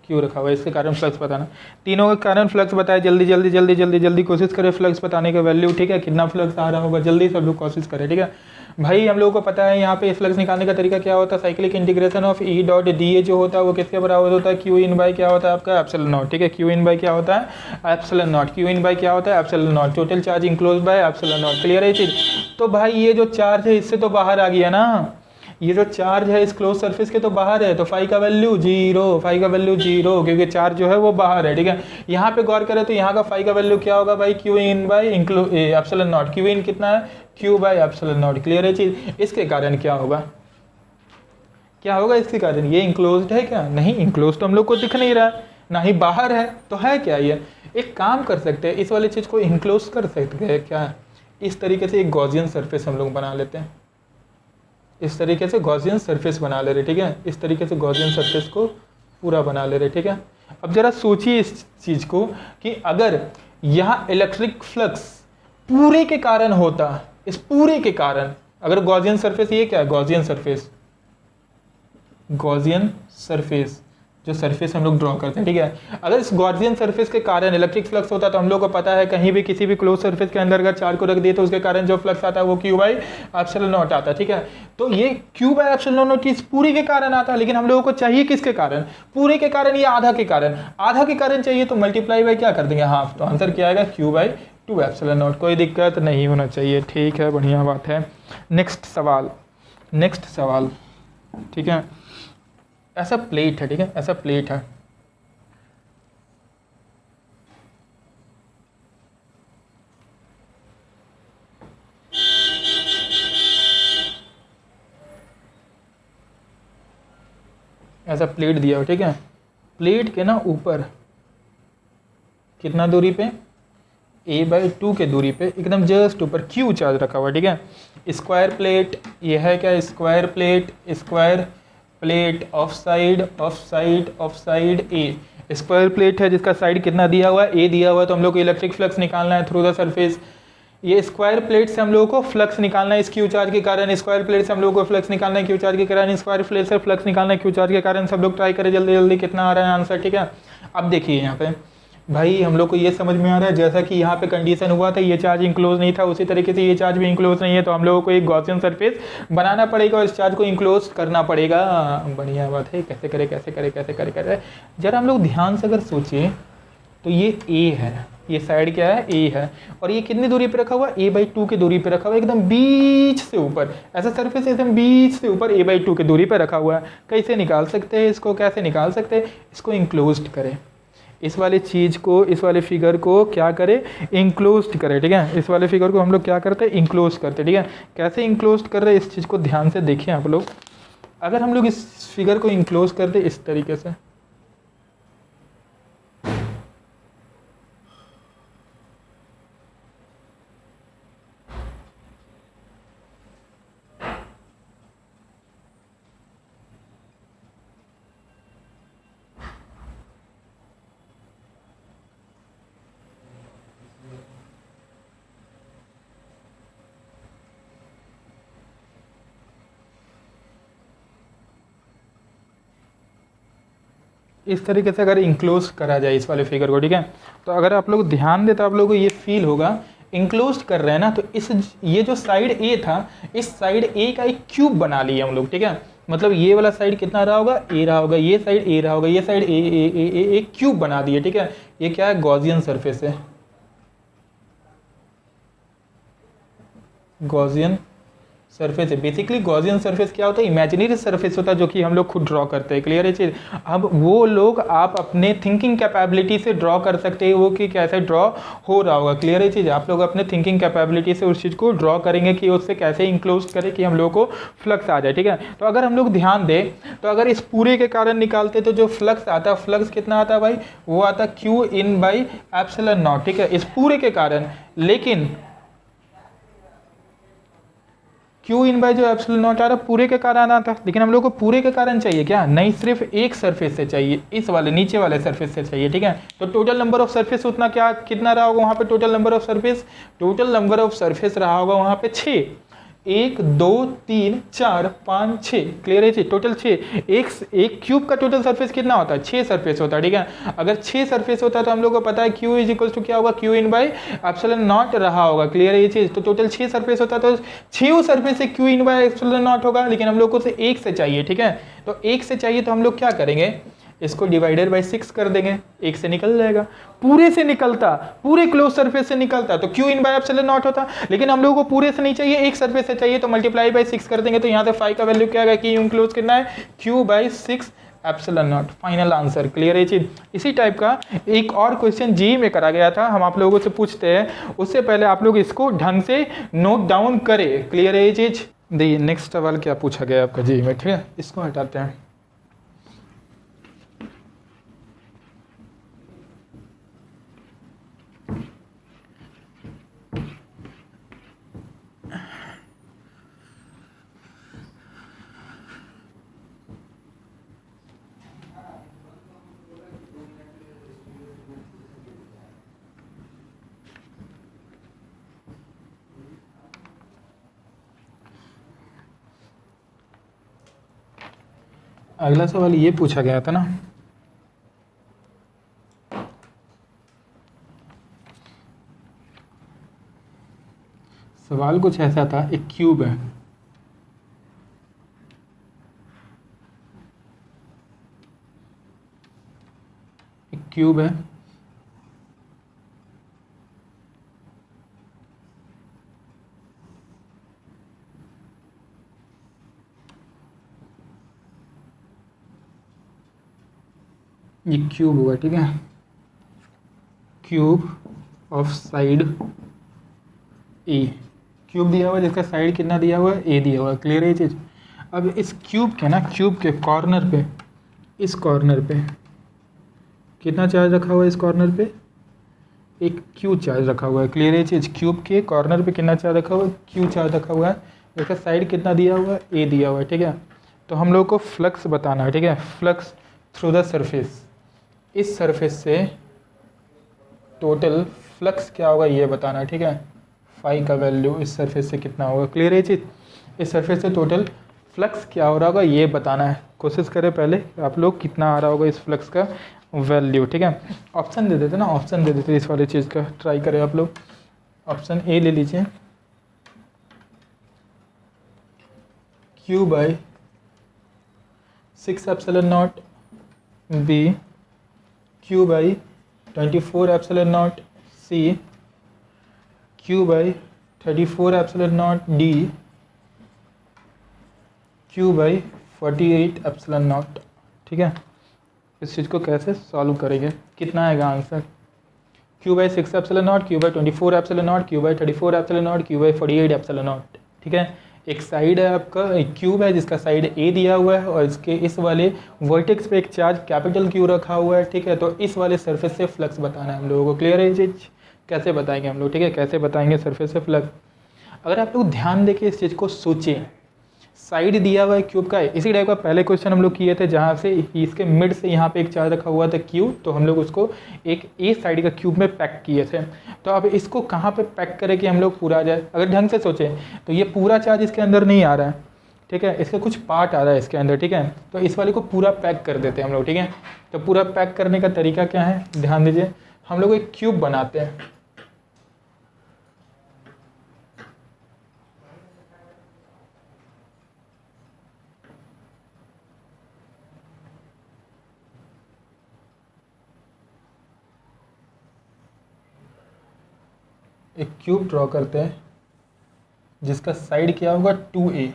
क्यू रखा हुआ है, इसके कारण फ्लक्स बताना। तीनों के कारण फ्लक्स बताए, जल्दी जल्दी जल्दी जल्दी जल्दी कोशिश करें फ्लक्स बताने का वैल्यू, ठीक है, कितना फ्लक्स आ रहा होगा, जल्दी सब लोग कोशिश करें, ठीक है। भाई हम लोगों को पता है यहाँ पे फ्लक्स निकालने का तरीका क्या होता है, cyclic integration of E dot D ए जो होता है वो किसके बराबर होता है, क्यू इन बाई क्या होता है आपका, एप्सिलॉन नॉट, ठीक है। क्यू इन बाई क्या होता है, epsilon naught, Q in by क्या होता है, epsilon not, total charge enclose bye epsilon naught. Clear है ये चीज़। तो भाई ये जो चार्ज है इससे तो बाहर आ गया ना, ये जो चार्ज है इस क्लोज सरफेस के तो बाहर है, तो फाई का वैल्यू जीरो, फाई का वैल्यू जीरो, क्योंकि चार्ज जो है वो बाहर है, ठीक है। यहाँ पे गौर करें तो यहाँ का फाई का वैल्यू क्या होगा भाई, Q in by epsilon naught, Q in कितना है, Q by epsilon naught. Clear है चीज। इसके कारण क्या होगा, क्या होगा इसके कारण, ये इंक्लोज्ड है क्या, नहीं, इंक्लोज तो हम लोग को दिख नहीं रहा है, ना ही बाहर है, तो है क्या ये। एक काम कर सकते हैं, इस वाली चीज को इंक्लोज कर सकते हैं क्या, इस तरीके से एक गॉसियन सरफेस हम लोग बना लेते हैं, इस तरीके से गॉसियन सरफेस बना ले रहे, ठीक है। इस तरीके से गॉसियन सरफेस को पूरा बना ले रहे, ठीक है। अब जरा सोचिए इस चीज को कि अगर यहाँ इलेक्ट्रिक फ्लक्स पूरे के कारण होता, इस पूरे के कारण, अगर गॉसियन सरफेस, ये क्या है गॉसियन सरफेस, गॉसियन सरफेस, जो सरफेस हम लोग ड्रॉ करते हैं, ठीक है। अगर इस गॉसियन सरफेस के कारण इलेक्ट्रिक फ्लक्स होता है तो हम लोग को पता है कहीं भी किसी भी क्लोज सरफेस के अंदर अगर चार्ज को रख दिए तो उसके कारण जो फ्लक्स आता है वो Q बाई एप्सिलॉन नॉट आता है, ठीक है। तो ये Q बाई एप्सिलॉन नॉट इस पूरी के कारण आता है, लेकिन हम लोगों को चाहिए किसके कारण? पूरे के कारण या आधा के कारण? आधा के कारण चाहिए तो मल्टीप्लाई बाई क्या कर देंगे, हाफ। तो आंसर क्या आएगा? Q by 2 epsilon not. कोई दिक्कत नहीं होना चाहिए, ठीक है, बढ़िया बात है। नेक्स्ट सवाल, ठीक है। ऐसा प्लेट है, ठीक है, ऐसा प्लेट है, ऐसा प्लेट दिया हो, ठीक है। प्लेट के ना ऊपर कितना दूरी पे? a/2 के दूरी पे एकदम जस्ट ऊपर Q चार्ज रखा हुआ है, ठीक है। स्क्वायर प्लेट, ये है क्या? Square plate of side A. Square plate है जिसका साइड कितना दिया हुआ है? a दिया हुआ है। तो हम लोग को इलेक्ट्रिक फ्लक्स निकालना है थ्रू द सरफेस। ये स्क्वायर प्लेट से हम लोगों को फ्लक्स निकालना है इस Q चार्ज के कारण। स्क्वायर प्लेट से हम लोगों को फ्लक्स निकालना है Q चार्ज के कारण। स्क्वायर प्लेट से फ्लक्स निकालना है Q चार्ज के कारण। सब लोग ट्राई करें जल्दी जल्दी, कितना आ रहा है आंसर, ठीक है। अब देखिए यहाँ पे भाई हम लोग को ये समझ में आ रहा है, जैसा कि यहाँ पे कंडीशन हुआ था ये चार्ज इंक्लोज नहीं था, उसी तरीके से ये चार्ज भी इंक्लोज नहीं है। तो हम लोगों को एक गॉसियन सरफेस बनाना पड़ेगा और इस चार्ज को इंक्लोज करना पड़ेगा। बढ़िया बात है। कैसे करे जरा हम लोग ध्यान से अगर सोचिए तो ये A है, ये साइड क्या है? A है। और ये कितनी दूरी पे रखा हुआ? a/2 की दूरी पे रखा हुआ है, एकदम बीच से ऊपर। ऐसा सरफेस एकदम बीच से ऊपर a/2 की दूरी पे रखा हुआ है। कैसे निकाल सकते हैं इसको? कैसे निकाल सकते हैं इसको? इंक्लोज्ड करें इस वाले चीज़ को, इस वाले फिगर को क्या करें? इंक्लोज्ड करें, ठीक है। इस वाले फिगर को हम लोग क्या करते हैं? इंक्लोज करते हैं, ठीक है। कैसे इंक्लोज कर रहे हैं इस चीज़ को ध्यान से देखिए आप लोग। अगर हम लोग इस फिगर को इंक्लोज कर दे इस तरीके से, इस तरीके से अगर इंक्लोज करा जाए इस वाले फिगर को, ठीक है। तो अगर आप लोग ध्यान दें तो आप लोगों को ये फील होगा इंक्लोज कर रहे हैं ना, तो इस ये जो साइड ए था, इस साइड ए का एक क्यूब बना लिया हम लोग, ठीक है। मतलब ये वाला साइड कितना रहा होगा? ए रहा होगा। ये साइड ए रहा होगा। ये साइड ए एक क्यूब बना दिए, ठीक है। ये क्या है? गॉसियन सरफेस है। गॉसियन सरफेस है। बेसिकली गॉसियन सरफेस क्या होता है? इमेजिनरी सरफेस होता है जो कि हम लोग खुद ड्रॉ करते हैं। क्लियर है चीज़? अब वो लोग आप अपने थिंकिंग कैपेबिलिटी से ड्रॉ कर सकते हैं वो कि कैसे ड्रॉ हो रहा होगा। क्लियर है चीज़? आप लोग अपने थिंकिंग कैपेबिलिटी से उस चीज़ को ड्रॉ करेंगे कि उससे कैसे इंक्लोज करें कि हम लोगों को फ्लक्स आ जाए, ठीक है। तो अगर हम लोग ध्यान दें तो अगर इस पूरे के कारण निकालते तो जो फ्लक्स आता, फ्लक्स कितना आता भाई? वो आता Q in by epsilon not, ठीक है, इस पूरे के कारण। लेकिन Q इन बाई जो एप्सिलॉन नॉट आ रहा पूरे के कारण आता, लेकिन हम लोग को पूरे के कारण चाहिए क्या? नहीं, सिर्फ एक सरफेस से चाहिए, इस वाले नीचे वाले सरफेस से चाहिए, ठीक है। तो टोटल नंबर ऑफ सरफेस उतना क्या कितना रहा होगा वहाँ पे? टोटल नंबर ऑफ सरफेस रहा होगा वहाँ पे 6। 1 2 3 4 5 6। क्लियर है जी? टोटल 6। एक क्यूब का टोटल सरफेस कितना होता है? 6 सरफेस होता है, ठीक है। अगर 6 सरफेस होता है तो हम लोग को पता है Q इज इक्वल टू क्या होगा? Q in by epsilon not रहा होगा। क्लियर है ये चीज़? तो टोटल 6 सरफेस होता है तो 6 सरफेस से Q in by epsilon not होगा, लेकिन हम लोग को से 1 से चाहिए, ठीक है। तो 1 से चाहिए तो हम लोग क्या करेंगे? इसको डिवाइडेड बाई 6 कर देंगे, 1 से निकल जाएगा। पूरे से निकलता, पूरे क्लोज सरफेस से निकलता तो Q in by epsilon not होता, लेकिन हम लोगों को पूरे से नहीं चाहिए, एक सरफेस से चाहिए, तो मल्टीप्लाई बाई 6 कर देंगे। तो यहाँ से 5 का वैल्यू क्या आएगा कि इंक्लोज करना है Q by 6 epsilon not. Final answer. Clear है चीज? इसी टाइप का एक और क्वेश्चन जी में करा गया था, हम आप लोगों से पूछते हैं, उससे पहले आप लोग इसको ढंग से नोट डाउन करें। क्लियर है ये चीज? देखिए नेक्स्ट सवाल क्या पूछा गया आपका जी में, ठीक है, इसको हटाते हैं। अगला सवाल ये पूछा गया था ना सवाल कुछ ऐसा था, एक क्यूब है, एक क्यूब है, ये क्यूब हुआ, ठीक है, cube of side A, cube दिया हुआ है जिसका साइड कितना दिया हुआ है, ए दिया हुआ है, क्लियर है ये चीज़। अब इस क्यूब के ना, क्यूब के कॉर्नर पे, इस कॉर्नर पे कितना चार्ज रखा हुआ है, इस कॉर्नर पे एक क्यू चार्ज रखा हुआ है, क्लियर है ये चीज़। क्यूब के कॉर्नर पे कितना चार्ज रखा हुआ है, क्यू चार्ज रखा हुआ है, इसका साइड कितना दिया हुआ है, ए दिया हुआ है, ठीक है। तो हम लोग को फ्लक्स बताना है, ठीक है, फ्लक्स थ्रू द सरफेस, इस सरफेस से टोटल फ्लक्स क्या होगा ये बताना है, ठीक है। फाई का वैल्यू इस सरफेस से कितना होगा, क्लियर है ये चीज़। इस सरफेस से टोटल फ्लक्स क्या हो रहा होगा ये बताना है। कोशिश करें पहले आप लोग कितना आ रहा होगा इस फ्लक्स का वैल्यू, ठीक है। ऑप्शन दे देते ना, ऑप्शन दे देते इस वाले चीज़ का, ट्राई करें आप लोग। ऑप्शन ए ले लीजिए, Q/6ε0, बी Q/24ε0, सी Q/34ε0, डी Q/48ε0, ठीक है। इस चीज़ को कैसे सॉल्व करेंगे, कितना आएगा answer, Q/6ε0, Q/24ε0, Q/34ε0, Q/48ε0, ठीक है। एक साइड है आपका, एक क्यूब है जिसका साइड ए दिया हुआ है और इसके इस वाले वर्टेक्स पे एक चार्ज कैपिटल क्यू रखा हुआ है, ठीक है। तो इस वाले सरफेस से फ्लक्स बताना है हम लोगों को, क्लियर है ये चीज़। कैसे बताएंगे हम लोग, ठीक है, कैसे बताएंगे सरफेस से फ्लक्स। अगर आप लोग ध्यान देके इस चीज़ को सोचें, साइड दिया हुआ है क्यूब का, इसी टाइप का पहले क्वेश्चन हम लोग किए थे जहाँ से इसके मिड से यहाँ पे एक चार्ज रखा हुआ था क्यू, तो हम लोग उसको एक ए साइड का क्यूब में पैक किए थे। तो अब इसको कहाँ पे पैक करें कि हम लोग पूरा आ जाए। अगर ढंग से सोचें तो ये पूरा चार्ज इसके अंदर नहीं आ रहा है, ठीक है, इसका कुछ पार्ट आ रहा है इसके अंदर, ठीक है। तो इस वाले को पूरा पैक कर देते हैं हम लोग, ठीक है। तो पूरा पैक करने का तरीका क्या है, ध्यान दीजिए। हम लोग एक क्यूब बनाते हैं, एक क्यूब ड्रॉ करते हैं जिसका साइड क्या होगा, 2a,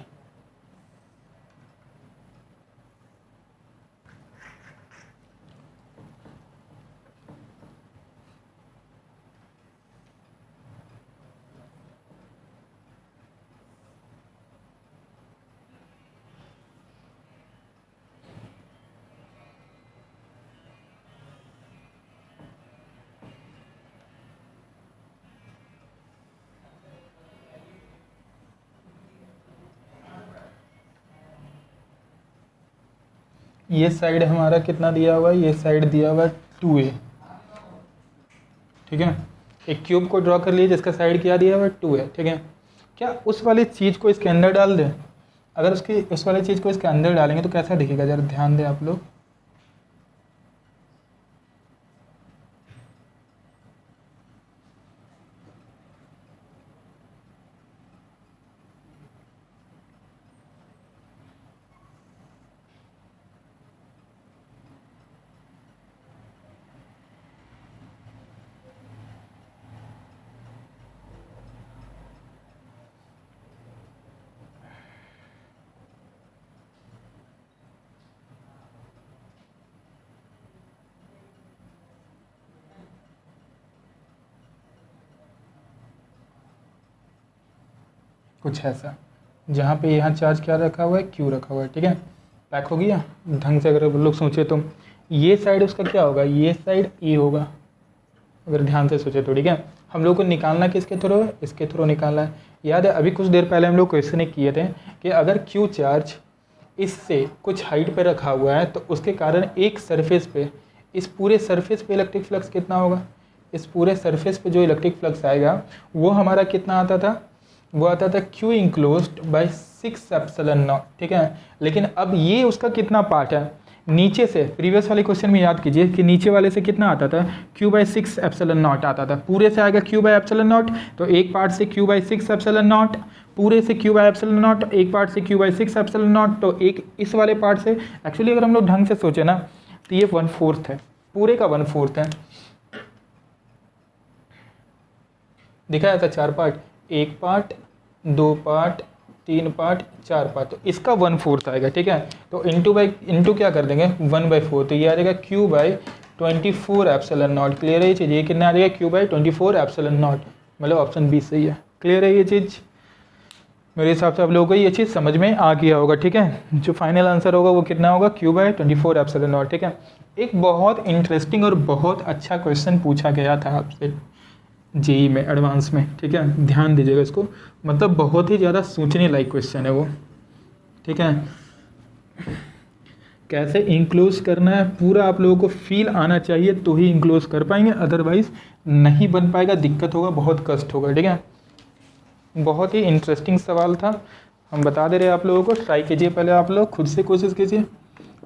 ये साइड हमारा कितना दिया हुआ है, ये साइड दिया हुआ है 2a, ठीक है। एक क्यूब को ड्रॉ कर लिए जिसका साइड क्या दिया हुआ है, 2a, ठीक है। क्या उस वाली चीज़ को इसके अंदर डाल दें, अगर उसकी उस वाली चीज़ को इसके अंदर डालेंगे तो कैसा दिखेगा, ज़रा ध्यान दें आप लोग। कुछ ऐसा, जहाँ पे यहाँ चार्ज क्या रखा हुआ है, क्यू रखा हुआ है, ठीक है। पैक हो गया ढंग से। अगर आप लोग सोचे तो ये साइड उसका क्या होगा, ये साइड ए होगा, अगर ध्यान से सोचे तो, ठीक है। हम लोग को निकालना किसके थ्रू है, इसके थ्रू निकालना है। याद है अभी कुछ देर पहले हम लोग क्वेश्चन किए थे कि अगर क्यू चार्ज इससे कुछ हाइट पे रखा हुआ है तो उसके कारण एक सरफेस पे, इस पूरे सरफेस पे इलेक्ट्रिक फ्लक्स कितना होगा, इस पूरे सरफेस पे जो इलेक्ट्रिक फ्लक्स आएगा वो हमारा कितना आता था, वो आता था Q इंक्लोज्ड बाई 6ε0, ठीक है। लेकिन अब ये उसका कितना पार्ट है, नीचे से प्रीवियस वाले क्वेश्चन में याद कीजिए कि नीचे वाले से कितना आता था, Q/6 एप्सिलॉन नॉट आता था। पूरे से आएगा Q/एप्सिलॉन नॉट, तो एक पार्ट से Q/6 एप्सिलॉन नॉट, पूरे से Q/एप्सिलॉन नॉट, एक पार्ट से Q/6 एप्सिलॉन नॉट, तो एक इस वाले पार्ट से। एक्चुअली अगर हम लोग ढंग से सोचे ना तो ये 1/4 है, पूरे का 1/4 है। दिखा ऐसा 4 part, 1 part, 2 part, 3 part, 4 part, तो इसका 1/4 आएगा। ठीक है, तो इंटू क्या कर देंगे 1/4, तो ये आ जाएगा Q/24 एप्सिलॉन नॉट। क्लियर है ये चीज़, ये कितना आ जाएगा Q/24 एप्सिलॉन नॉट, मतलब ऑप्शन बी सही है। क्लियर है ये चीज़, मेरे हिसाब से आप लोगों को ये चीज़ समझ में आ गया होगा। ठीक है, जो फाइनल आंसर होगा वो कितना होगा Q/24 एप्सिलॉन नॉट। ठीक है, एक बहुत इंटरेस्टिंग और बहुत अच्छा क्वेश्चन पूछा गया था आपसे जेई में एडवांस में। ठीक है, ध्यान दीजिएगा इसको, मतलब बहुत ही ज़्यादा सोचने लायक क्वेश्चन है वो। ठीक है, कैसे इंक्लोज करना है पूरा आप लोगों को फील आना चाहिए तो ही इंक्लोज कर पाएंगे, अदरवाइज नहीं बन पाएगा, दिक्कत होगा, बहुत कष्ट होगा। ठीक है, बहुत ही इंटरेस्टिंग सवाल था, हम बता दे रहे हैं आप लोगों को, ट्राई कीजिए, पहले आप लोग खुद से कोशिश कीजिए।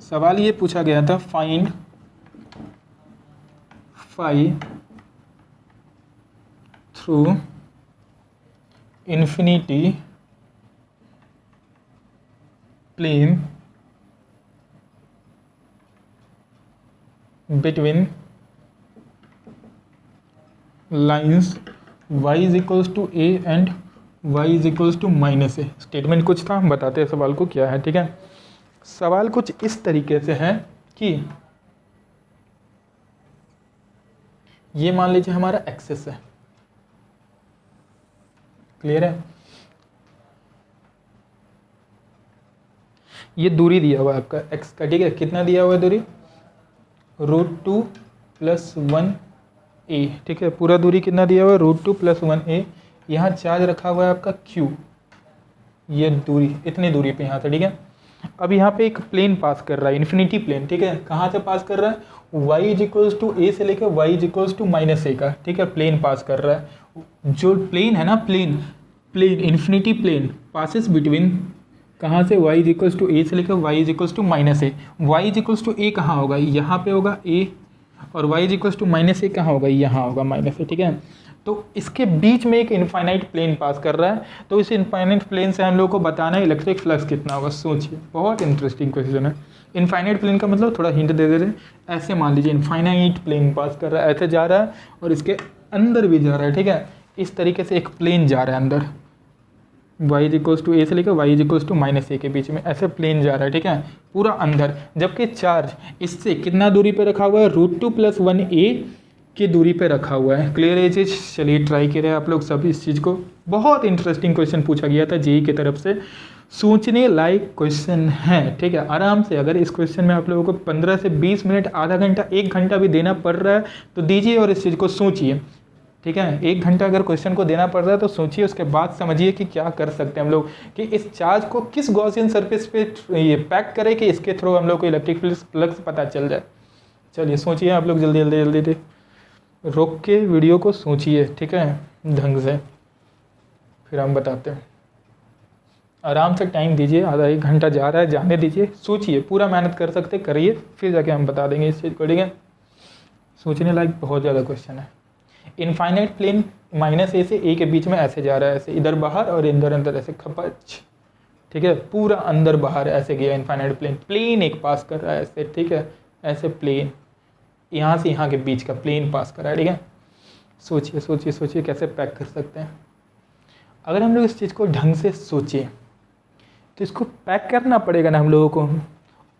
सवाल ये पूछा गया था, find phi through infinity plane between lines y is equals to a and y is equals to -a। Statement कुछ था, हम बताते हैं सवाल को क्या है। ठीक है, सवाल कुछ इस तरीके से है कि ये मान लीजिए हमारा एक्सेस है। क्लियर है, ये दूरी दिया हुआ है आपका x का। ठीक है, कितना दिया हुआ है दूरी, √2 + 1a। ठीक है, पूरा दूरी कितना दिया हुआ है, √2 + 1a। यहाँ चार्ज रखा हुआ है आपका q, ये दूरी, इतनी दूरी पे यहाँ से। ठीक है, अब यहाँ पे एक प्लेन पास कर रहा है, इन्फिनिटी प्लेन। ठीक है, कहाँ से पास कर रहा है, y is equals to a से लेकर y is equals to -a का। ठीक है, प्लेन पास कर रहा है, जो प्लेन है ना, plane infinity plane passes between, कहाँ से, y is equals to a से लेकर y is equals to -a। y is equals to a कहाँ होगा, यहाँ पे होगा a, और y is equals to -a कहाँ होगा, यहाँ होगा -a। ठीक है, तो इसके बीच में एक इनफाइनाइट प्लेन पास कर रहा है, तो इस इनफाइनाइट प्लेन से हम लोग को बताना है इलेक्ट्रिक फ्लक्स कितना होगा। सोचिए, बहुत इंटरेस्टिंग क्वेश्चन है। इनफाइनाइट प्लेन का मतलब थोड़ा हिंट दे रहे, ऐसे मान लीजिए इनफाइनाइट प्लेन पास कर रहा है, ऐसे जा रहा है और इसके अंदर भी जा रहा है। ठीक है, इस तरीके से एक प्लेन जा रहा है अंदर, y is equals to a से लेकर y is equals to -a के बीच में ऐसे प्लेन जा रहा है। ठीक है, पूरा अंदर, जबकि चार्ज इससे कितना दूरी पे रखा हुआ है, √2 + 1a की दूरी पे रखा हुआ है। क्लियर है ये चीज़, चलिए ट्राई करें आप लोग सब इस चीज़ को। बहुत इंटरेस्टिंग क्वेश्चन पूछा गया था जेई की तरफ से, सोचने लायक क्वेश्चन है। ठीक है, आराम से अगर इस क्वेश्चन में आप लोगों को 15 से 20 मिनट, आधा घंटा, 1 घंटा भी देना पड़ रहा है तो दीजिए और इस चीज़ को सोचिए। ठीक है, 1 घंटा अगर क्वेश्चन को देना पड़ रहा है तो सोचिए, उसके बाद समझिए कि क्या कर सकते हैं हम लोग, कि इस चार्ज को किस गॉसियन सरफेस पे ये पैक करें कि इसके थ्रू हम लोग को इलेक्ट्रिक फ्लक्स पता चल जाए। चलिए सोचिए आप लोग, जल्दी जल्दी जल्दी जल्दी रोक के वीडियो को सोचिए। ठीक है, ढंग से, फिर हम बताते हैं। आराम से टाइम दीजिए, आधा 1 घंटा जा रहा है, जाने दीजिए, सोचिए, पूरा मेहनत कर सकते करिए, फिर जाके हम बता देंगे इस चीज़ को। ठीक है, सोचने लायक बहुत ज़्यादा क्वेश्चन है। इनफाइनाइट प्लेन -a से a के बीच में ऐसे जा रहा है, ऐसे इधर बाहर और इधर अंदर, ऐसे खपच। ठीक है, पूरा अंदर बाहर ऐसे गया इनफाइनाइट प्लेन एक पास कर रहा है ऐसे। ठीक है, ऐसे प्लेन यहाँ से यहाँ के बीच का प्लेन पास कर रहा है। ठीक है, सोचिए सोचिए सोचिए कैसे पैक कर सकते हैं। अगर हम लोग इस चीज़ को ढंग से सोचिए तो इसको पैक करना पड़ेगा ना हम लोगों को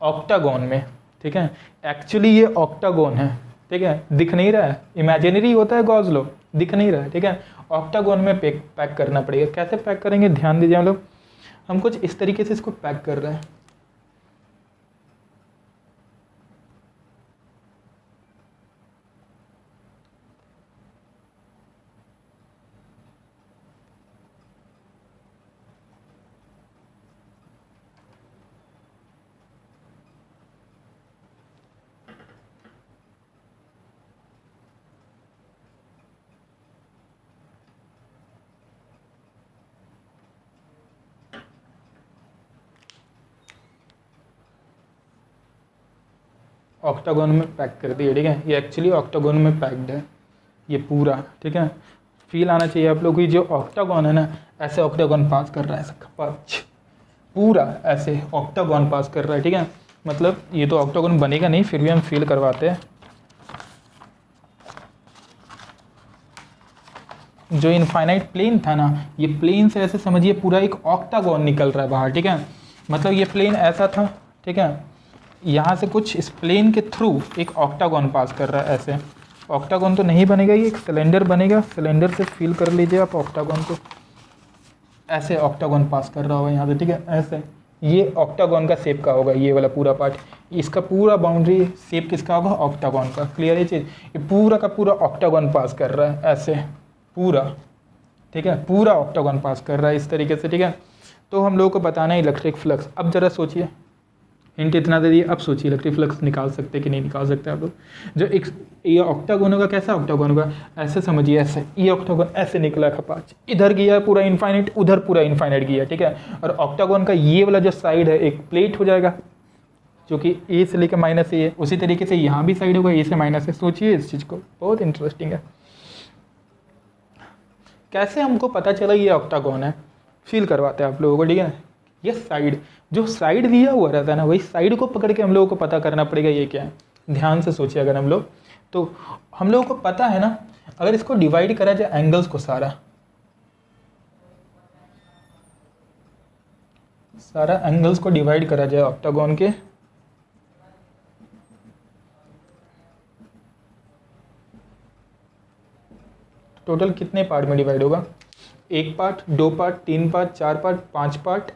ऑक्टागोन में। ठीक है, एक्चुअली ये ऑक्टागोन है। ठीक है, दिख नहीं रहा है, इमेजिनरी होता है गॉस लॉ, दिख नहीं रहा है। ठीक है, ऑक्टागोन में पैक करना पड़ेगा। कैसे पैक करेंगे, ध्यान दीजिए हम लोग, हम कुछ इस तरीके से इसको पैक कर रहे हैं। ऑक्टागोन में पैक कर दिया, ठीक है। ये एक्चुअली ऑक्टागोन में पैक्ड है ये पूरा, ठीक है। फील आना चाहिए आप लोग को, जो ऑक्टागोन है ना, ऐसे ऑक्टागोन पास कर रहा है, ऐसा खपाच पूरा ऐसे ऑक्टागोन पास कर रहा है, ठीक है। मतलब ये तो ऑक्टागोन बनेगा नहीं, फिर भी हम फील करवाते हैं। जो इनफाइनाइट प्लेन था ना, ये प्लेन से ऐसे समझिए पूरा एक ऑक्टागोन निकल रहा है बाहर, ठीक है। मतलब ये प्लेन ऐसा था, ठीक है, यहाँ से कुछ इस प्लेन के थ्रू एक ऑक्टागोन पास कर रहा है ऐसे। ऑक्टागोन तो नहीं बनेगा, ये एक सिलेंडर बनेगा। सिलेंडर से फील कर लीजिए आप ऑक्टागोन को, ऐसे ऑक्टागोन पास कर रहा होगा यहाँ से, ठीक है, ऐसे। ये ऑक्टागोन का शेप का होगा, ये वाला पूरा पार्ट, इसका पूरा बाउंड्री शेप किसका होगा, ऑक्टागोन का। क्लियर है चीज़, ये पूरा का पूरा ऑक्टागोन पास कर रहा है ऐसे पूरा, ठीक है, पूरा ऑक्टागोन पास कर रहा है इस तरीके से, ठीक है। तो हम लोगों को बताना है इलेक्ट्रिक फ्लक्स। अब जरा सोचिए, हिंट इतना दे दिए, अब सोचिए इलेक्ट्रिक फ्लक्स निकाल सकते कि नहीं निकाल सकते आप लोग। जो एक ये ऑक्टागोन होगा, कैसा ऑक्टागोन होगा, ऐसे समझिए, ऐसे ये ऑक्टागोन ऐसे निकला खपाच, इधर गया पूरा इनफाइनाइट, उधर पूरा इनफाइनाइट गया, ठीक है। और ऑक्टागोन का ये वाला जो साइड है एक प्लेट हो जाएगा, जो कि ए से लेकर माइनस ए है। उसी तरीके से यहाँ भी साइड होगा ए से माइनस ए। सोचिए इस चीज़ को, बहुत इंटरेस्टिंग है। कैसे हमको पता चला ये ऑक्टागोन है, फील करवाते हैं आप लोगों को, ठीक है। ये साइड, जो साइड दिया हुआ रहता है ना, वही साइड को पकड़ के हम लोगों को पता करना पड़ेगा ये क्या है। ध्यान से सोचिए, अगर हम लोग, तो हम लोगों को पता है ना, अगर इसको डिवाइड करा जाए एंगल्स को, सारा एंगल्स को डिवाइड करा जाए ऑक्टागोन के, टोटल कितने पार्ट में डिवाइड होगा, 1 part, 2 part, 3 part, 4 part, 5 part,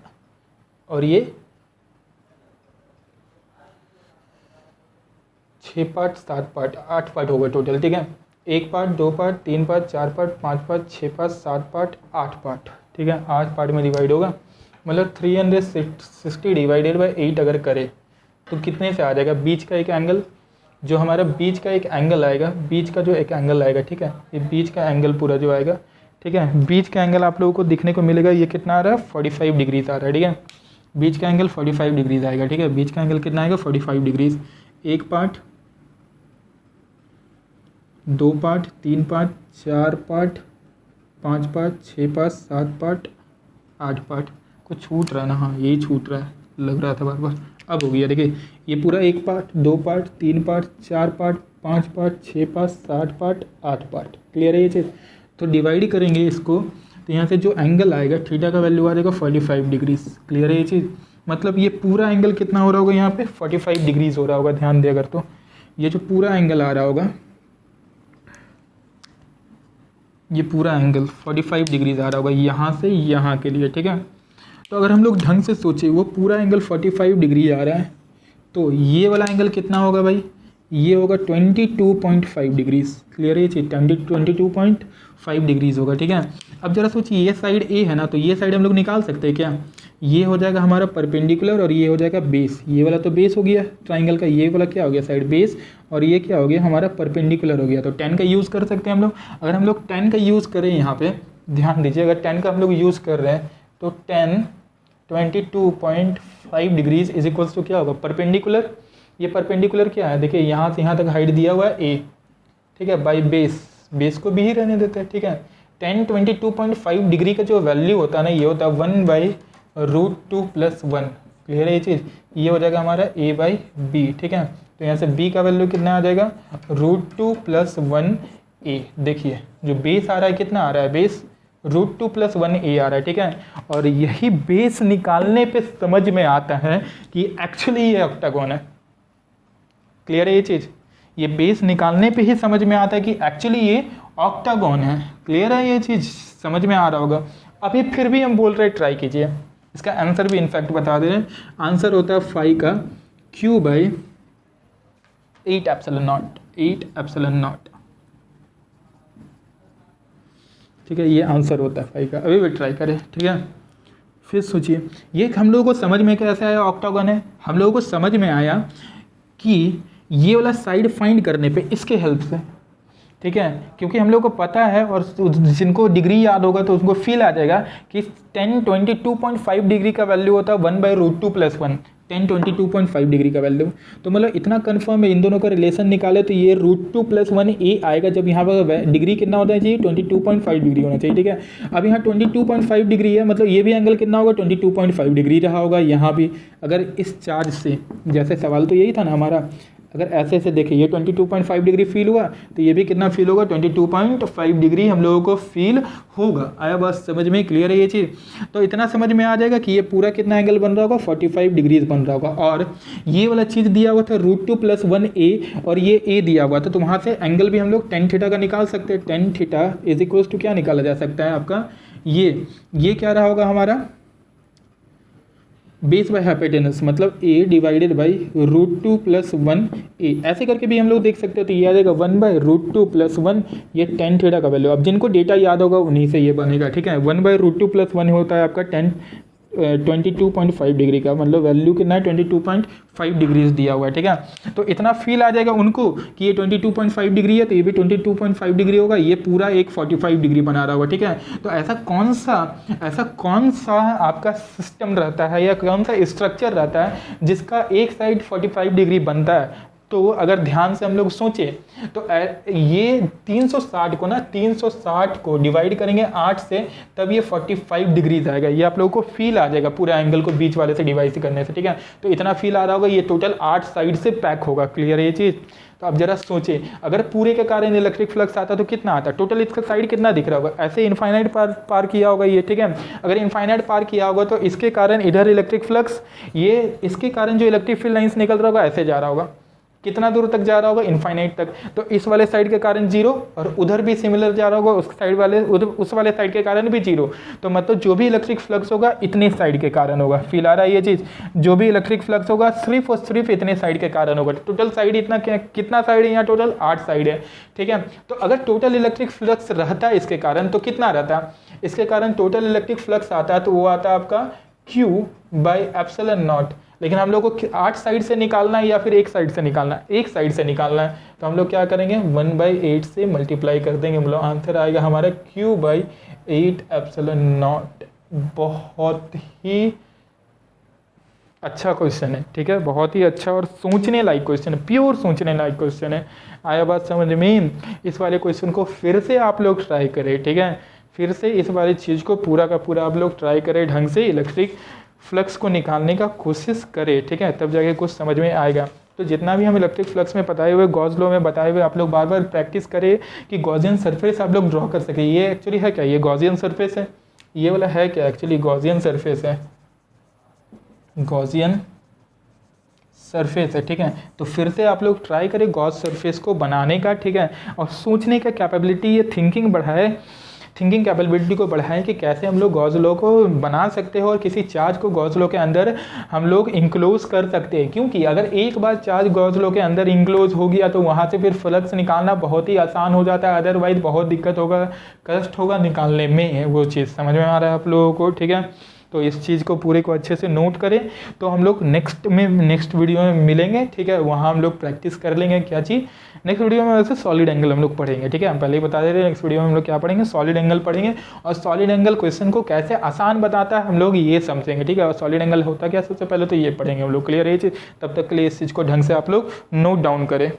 और ये 6 पार्ट, 7 पार्ट, 8 पार्ट होगा टोटल, ठीक है। 1 part, 2 part, 3 part, 4 part, 5 part, 6 part, 7 part, 8 part, ठीक है। 8 पार्ट में डिवाइड होगा। मतलब 360 डिवाइडेड बाई 8 अगर करे तो कितने से आ जाएगा, बीच का एक एंगल, जो हमारा बीच का एक एंगल आएगा, बीच का जो एक एंगल आएगा, ठीक है, ये बीच का एंगल पूरा जो आएगा, ठीक है। बीच का एंगल आप लोगों को दिखने को मिलेगा, ये कितना आ रहा है, 45 डिग्रीज आ रहा है, ठीक है। बीच का एंगल 45 डिग्रीज आएगा, ठीक है। बीच का एंगल कितना आएगा, 45 degrees. 1 part, 2 part, 3 part, 4 part, 5 part, 6 part, 7 part, 8 part. कुछ छूट रहा है ना, हाँ यही छूट रहा है, लग रहा था बार बार, अब हो गया। देखिए ये पूरा 1 part, 2 part, 3 part, 4 part, 5 part, 6 part, 7 part, 8 part. Clear है ये चीज़। तो डिवाइड करेंगे इसको, तो यहाँ से जो एंगल आएगा, थीटा का वैल्यू आ जाएगा 45 डिग्रीज। क्लियर है ये चीज़। मतलब ये पूरा एंगल कितना हो रहा होगा, यहाँ पे 45 डिग्रीज हो रहा होगा, ध्यान दे अगर। तो ये जो पूरा एंगल आ रहा होगा, ये पूरा एंगल 45 डिग्रीज आ रहा होगा यहाँ से यहाँ के लिए, ठीक है। तो अगर हम लोग ढंग से सोचे, वो पूरा एंगल 45 डिग्री आ रहा है, तो ये वाला एंगल कितना होगा भाई, ये होगा 22.5 डिग्रीज। क्लियर है ये चीज़, 22.5 डिग्रीज होगा, ठीक है। अब जरा सोचिए, ये साइड ए है ना, तो ये साइड हम लोग निकाल सकते हैं क्या, ये हो जाएगा हमारा परपेंडिकुलर और ये हो जाएगा बेस। ये वाला तो बेस हो गया ट्राइंगल का, ये वाला क्या हो गया साइड बेस, और ये क्या हो गया हमारा परपेंडिकुलर हो गया। तो 10 का यूज़ कर सकते हैं हम लोग। अगर हम लोग 10 का यूज़ करें, यहाँ पे ध्यान दीजिए, अगर 10 का हम लोग यूज़ कर रहे हैं तो 22.5 डिग्रीज इज इक्वल्स टू क्या होगा, परपेंडिकुलर। ये परपेंडिकुलर क्या है, देखिए यहाँ से यहाँ तक हाइट दिया हुआ है ए, ठीक है, बाई बेस, बेस को भी ही रहने देते हैं, ठीक है। 22.5 डिग्री का जो वैल्यू होता है ना, ये होता है 1/√2 + 1। क्लियर है ये चीज़। ये हो जाएगा हमारा a/b, ठीक है। तो यहाँ से b का वैल्यू कितना आ जाएगा, √2 + 1a। देखिए जो बेस आ रहा है कितना आ रहा है, बेस √2 + 1a आ रहा है, ठीक है। और यही बेस निकालने पे समझ में आता है कि एक्चुअली ये ऑक्टागोन है। क्लियर है ये चीज़। ये बेस निकालने पे ही समझ में आता है कि एक्चुअली ये ऑक्टागोन है। क्लियर है ये चीज़, समझ में आ रहा होगा। अभी फिर भी हम बोल रहे हैं, ट्राई कीजिए। इसका आंसर भी इनफैक्ट बता दे रहे हैं, आंसर होता है फाई का Q/8 एप्सिलॉन नॉट। ठीक है, ये आंसर होता है फाई का। अभी भी ट्राई करें, ठीक है। फिर सोचिए, ये हम लोगों को समझ में कैसे आया ऑक्टागोन है, हम लोगों को समझ में आया कि ये वाला साइड फाइंड करने पे इसके हेल्प से, ठीक है। क्योंकि हम लोग को पता है, और जिनको डिग्री याद होगा तो उनको फील आ जाएगा कि 22.5 डिग्री का वैल्यू होता है 1/√2 + 1। 1022.5 डिग्री का वैल्यू। तो मतलब इतना कन्फर्म है, इन दोनों का रिलेशन निकाले तो ये √2 + 1a आएगा, जब यहाँ पर डिग्री कितना होना चाहिए 22.5 डिग्री होना चाहिए, ठीक है। अब यहाँ 22.5 डिग्री है, मतलब ये भी एंगल कितना होगा 22.5 डिग्री रहा होगा यहाँ भी। अगर इस चार्ज से, जैसे सवाल तो यही था ना हमारा, अगर ऐसे ऐसे देखिए ये 22.5 डिग्री फील हुआ तो ये भी कितना फील होगा 22.5 डिग्री हम लोगों को फील होगा। आया बात समझ में, क्लियर है ये चीज़। तो इतना समझ में आ जाएगा कि ये पूरा कितना एंगल बन रहा होगा 45 डिग्रीज बन रहा होगा। और ये वाला चीज़ दिया हुआ था √2 + 1a और ये a दिया हुआ था, तो वहाँ से एंगल भी हम लोग tan थीटा का निकाल सकते हैं। tan थीटा = क्या निकाला जा सकता है आपका, ये क्या रहा होगा हमारा बेस बाय हाइपोटेनस, मतलब a डिवाइडेड बाई √2 + 1a, ऐसे करके भी हम लोग देख सकते हैं। तो ये आ जाएगा 1/√2 + 1, ये tan थीटा का वैल्यू। अब जिनको डेटा याद होगा उन्हीं से ये बनेगा, ठीक है। 1/√2 + 1 होता है आपका 22.5 डिग्री का, मतलब वैल्यू कितना है 22.5 डिग्रीज दिया हुआ है, ठीक है। तो इतना फील आ जाएगा उनको कि ये 22.5 डिग्री है, तो ये भी 22.5 डिग्री होगा, ये पूरा एक 45 डिग्री बना रहा होगा, ठीक है। तो ऐसा कौन सा आपका सिस्टम रहता है या कौन सा स्ट्रक्चर रहता है जिसका एक साइड 45 डिग्री बनता है। तो अगर ध्यान से हम लोग सोचें तो ये 360 को डिवाइड करेंगे 8 से, तब ये 45 डिग्रीज आएगा। ये आप लोगों को फील आ जाएगा पूरा एंगल को बीच वाले से डिवाइड करने से, ठीक है। तो इतना फील आ रहा होगा, ये टोटल 8 साइड से पैक होगा, क्लियर है ये चीज़। तो अब जरा सोचें, अगर पूरे के कारण इलेक्ट्रिक फ्लक्स आता तो कितना आता, टोटल इसका साइड कितना दिख रहा होगा। ऐसे इनफाइनाइट पार किया होगा ये, ठीक है। अगर इनफाइनाइट पार किया होगा तो इसके कारण इधर इलेक्ट्रिक फ्लक्स, ये इसके कारण जो इलेक्ट्रिक फील्ड लाइन्स निकल रहा होगा ऐसे जा रहा होगा, कितना दूर तक जा रहा होगा इनफाइनाइट तक। तो इस वाले साइड के कारण 0 और उधर भी सिमिलर जा रहा होगा, उस वाले साइड के कारण भी 0। तो मतलब जो भी इलेक्ट्रिक फ्लक्स होगा इतने साइड के कारण होगा, फील आ रहा है ये चीज़। जो भी इलेक्ट्रिक फ्लक्स होगा सिर्फ और सिर्फ इतने साइड के कारण होगा। टोटल साइड इतना कितना साइड है यहाँ, टोटल 8 साइड है, ठीक है। तो अगर टोटल इलेक्ट्रिक फ्लक्स रहता है इसके कारण तो कितना रहता है, इसके कारण टोटल इलेक्ट्रिक फ्लक्स आता है तो वो आता है आपका Q/ε0। लेकिन हम लोग को 8 साइड से निकालना है या फिर एक साइड से निकालना है, एक साइड से निकालना है। तो हम लोग क्या करेंगे 1/8 से मल्टीप्लाई कर देंगे, मतलब आंसर आएगा हमारा Q/8ε0। बहुत ही अच्छा क्वेश्चन है, ठीक है, बहुत ही अच्छा और सोचने लायक क्वेश्चन है, प्योर सोचने लायक क्वेश्चन है। आया बात समझ में। इस वाले क्वेश्चन को फिर से आप लोग ट्राई करें, ठीक है। फिर से इस वाली चीज़ को पूरा का पूरा आप लोग ट्राई करें, ढंग से इलेक्ट्रिक फ्लक्स को निकालने का कोशिश करें, ठीक है, तब जाके कुछ समझ में आएगा। तो जितना भी हम इलेक्ट्रिक फ्लक्स में बताए हुए, गॉस लॉ में बताए हुए, आप लोग बार बार प्रैक्टिस करें कि गॉसियन सरफेस आप लोग ड्रॉ कर सकें। ये एक्चुअली है क्या, ये गॉसियन सरफेस है, ये वाला है क्या, एक्चुअली गॉसियन सरफेस है, गॉसियन सरफेस है, ठीक है। तो फिर से आप लोग ट्राई करें गॉस सरफेस को बनाने का, ठीक है, और सोचने का कैपेबिलिटी, ये थिंकिंग कैपेबिलिटी को बढ़ाएं कि कैसे हम लोग गॉस लॉ को बना सकते हैं और किसी चार्ज को गॉस लॉ के अंदर हम लोग इंक्लोज कर सकते हैं। क्योंकि अगर एक बार चार्ज गॉस लॉ के अंदर इंक्लोज हो गया तो वहाँ से फिर फ्लक्स निकालना बहुत ही आसान हो जाता है, अदरवाइज बहुत दिक्कत होगा, कष्ट होगा निकालने में। वो चीज़ समझ में आ रहा है आप लोगों को, ठीक है। तो इस चीज़ को पूरे को अच्छे से नोट करें। तो हम लोग नेक्स्ट वीडियो में मिलेंगे, ठीक है, वहाँ हम लोग प्रैक्टिस कर लेंगे क्या चीज़। नेक्स्ट वीडियो में वैसे सॉलिड एंगल हम लोग पढ़ेंगे, ठीक है, हम पहले ही बता दे रहे हैं। नेक्स्ट वीडियो में हम लोग क्या पढ़ेंगे, सॉलिड एंगल पढ़ेंगे, और सॉलिड एंगल क्वेश्चन को कैसे आसान बताता है हम लोग ये समझेंगे, ठीक है। और सॉलिड एंगल होता क्या सबसे पहले तो ये पढ़ेंगे हम लोग, क्लियर है ये चीज़। तब तक के लिए इस चीज़ को ढंग से आप लोग नोट डाउन करें।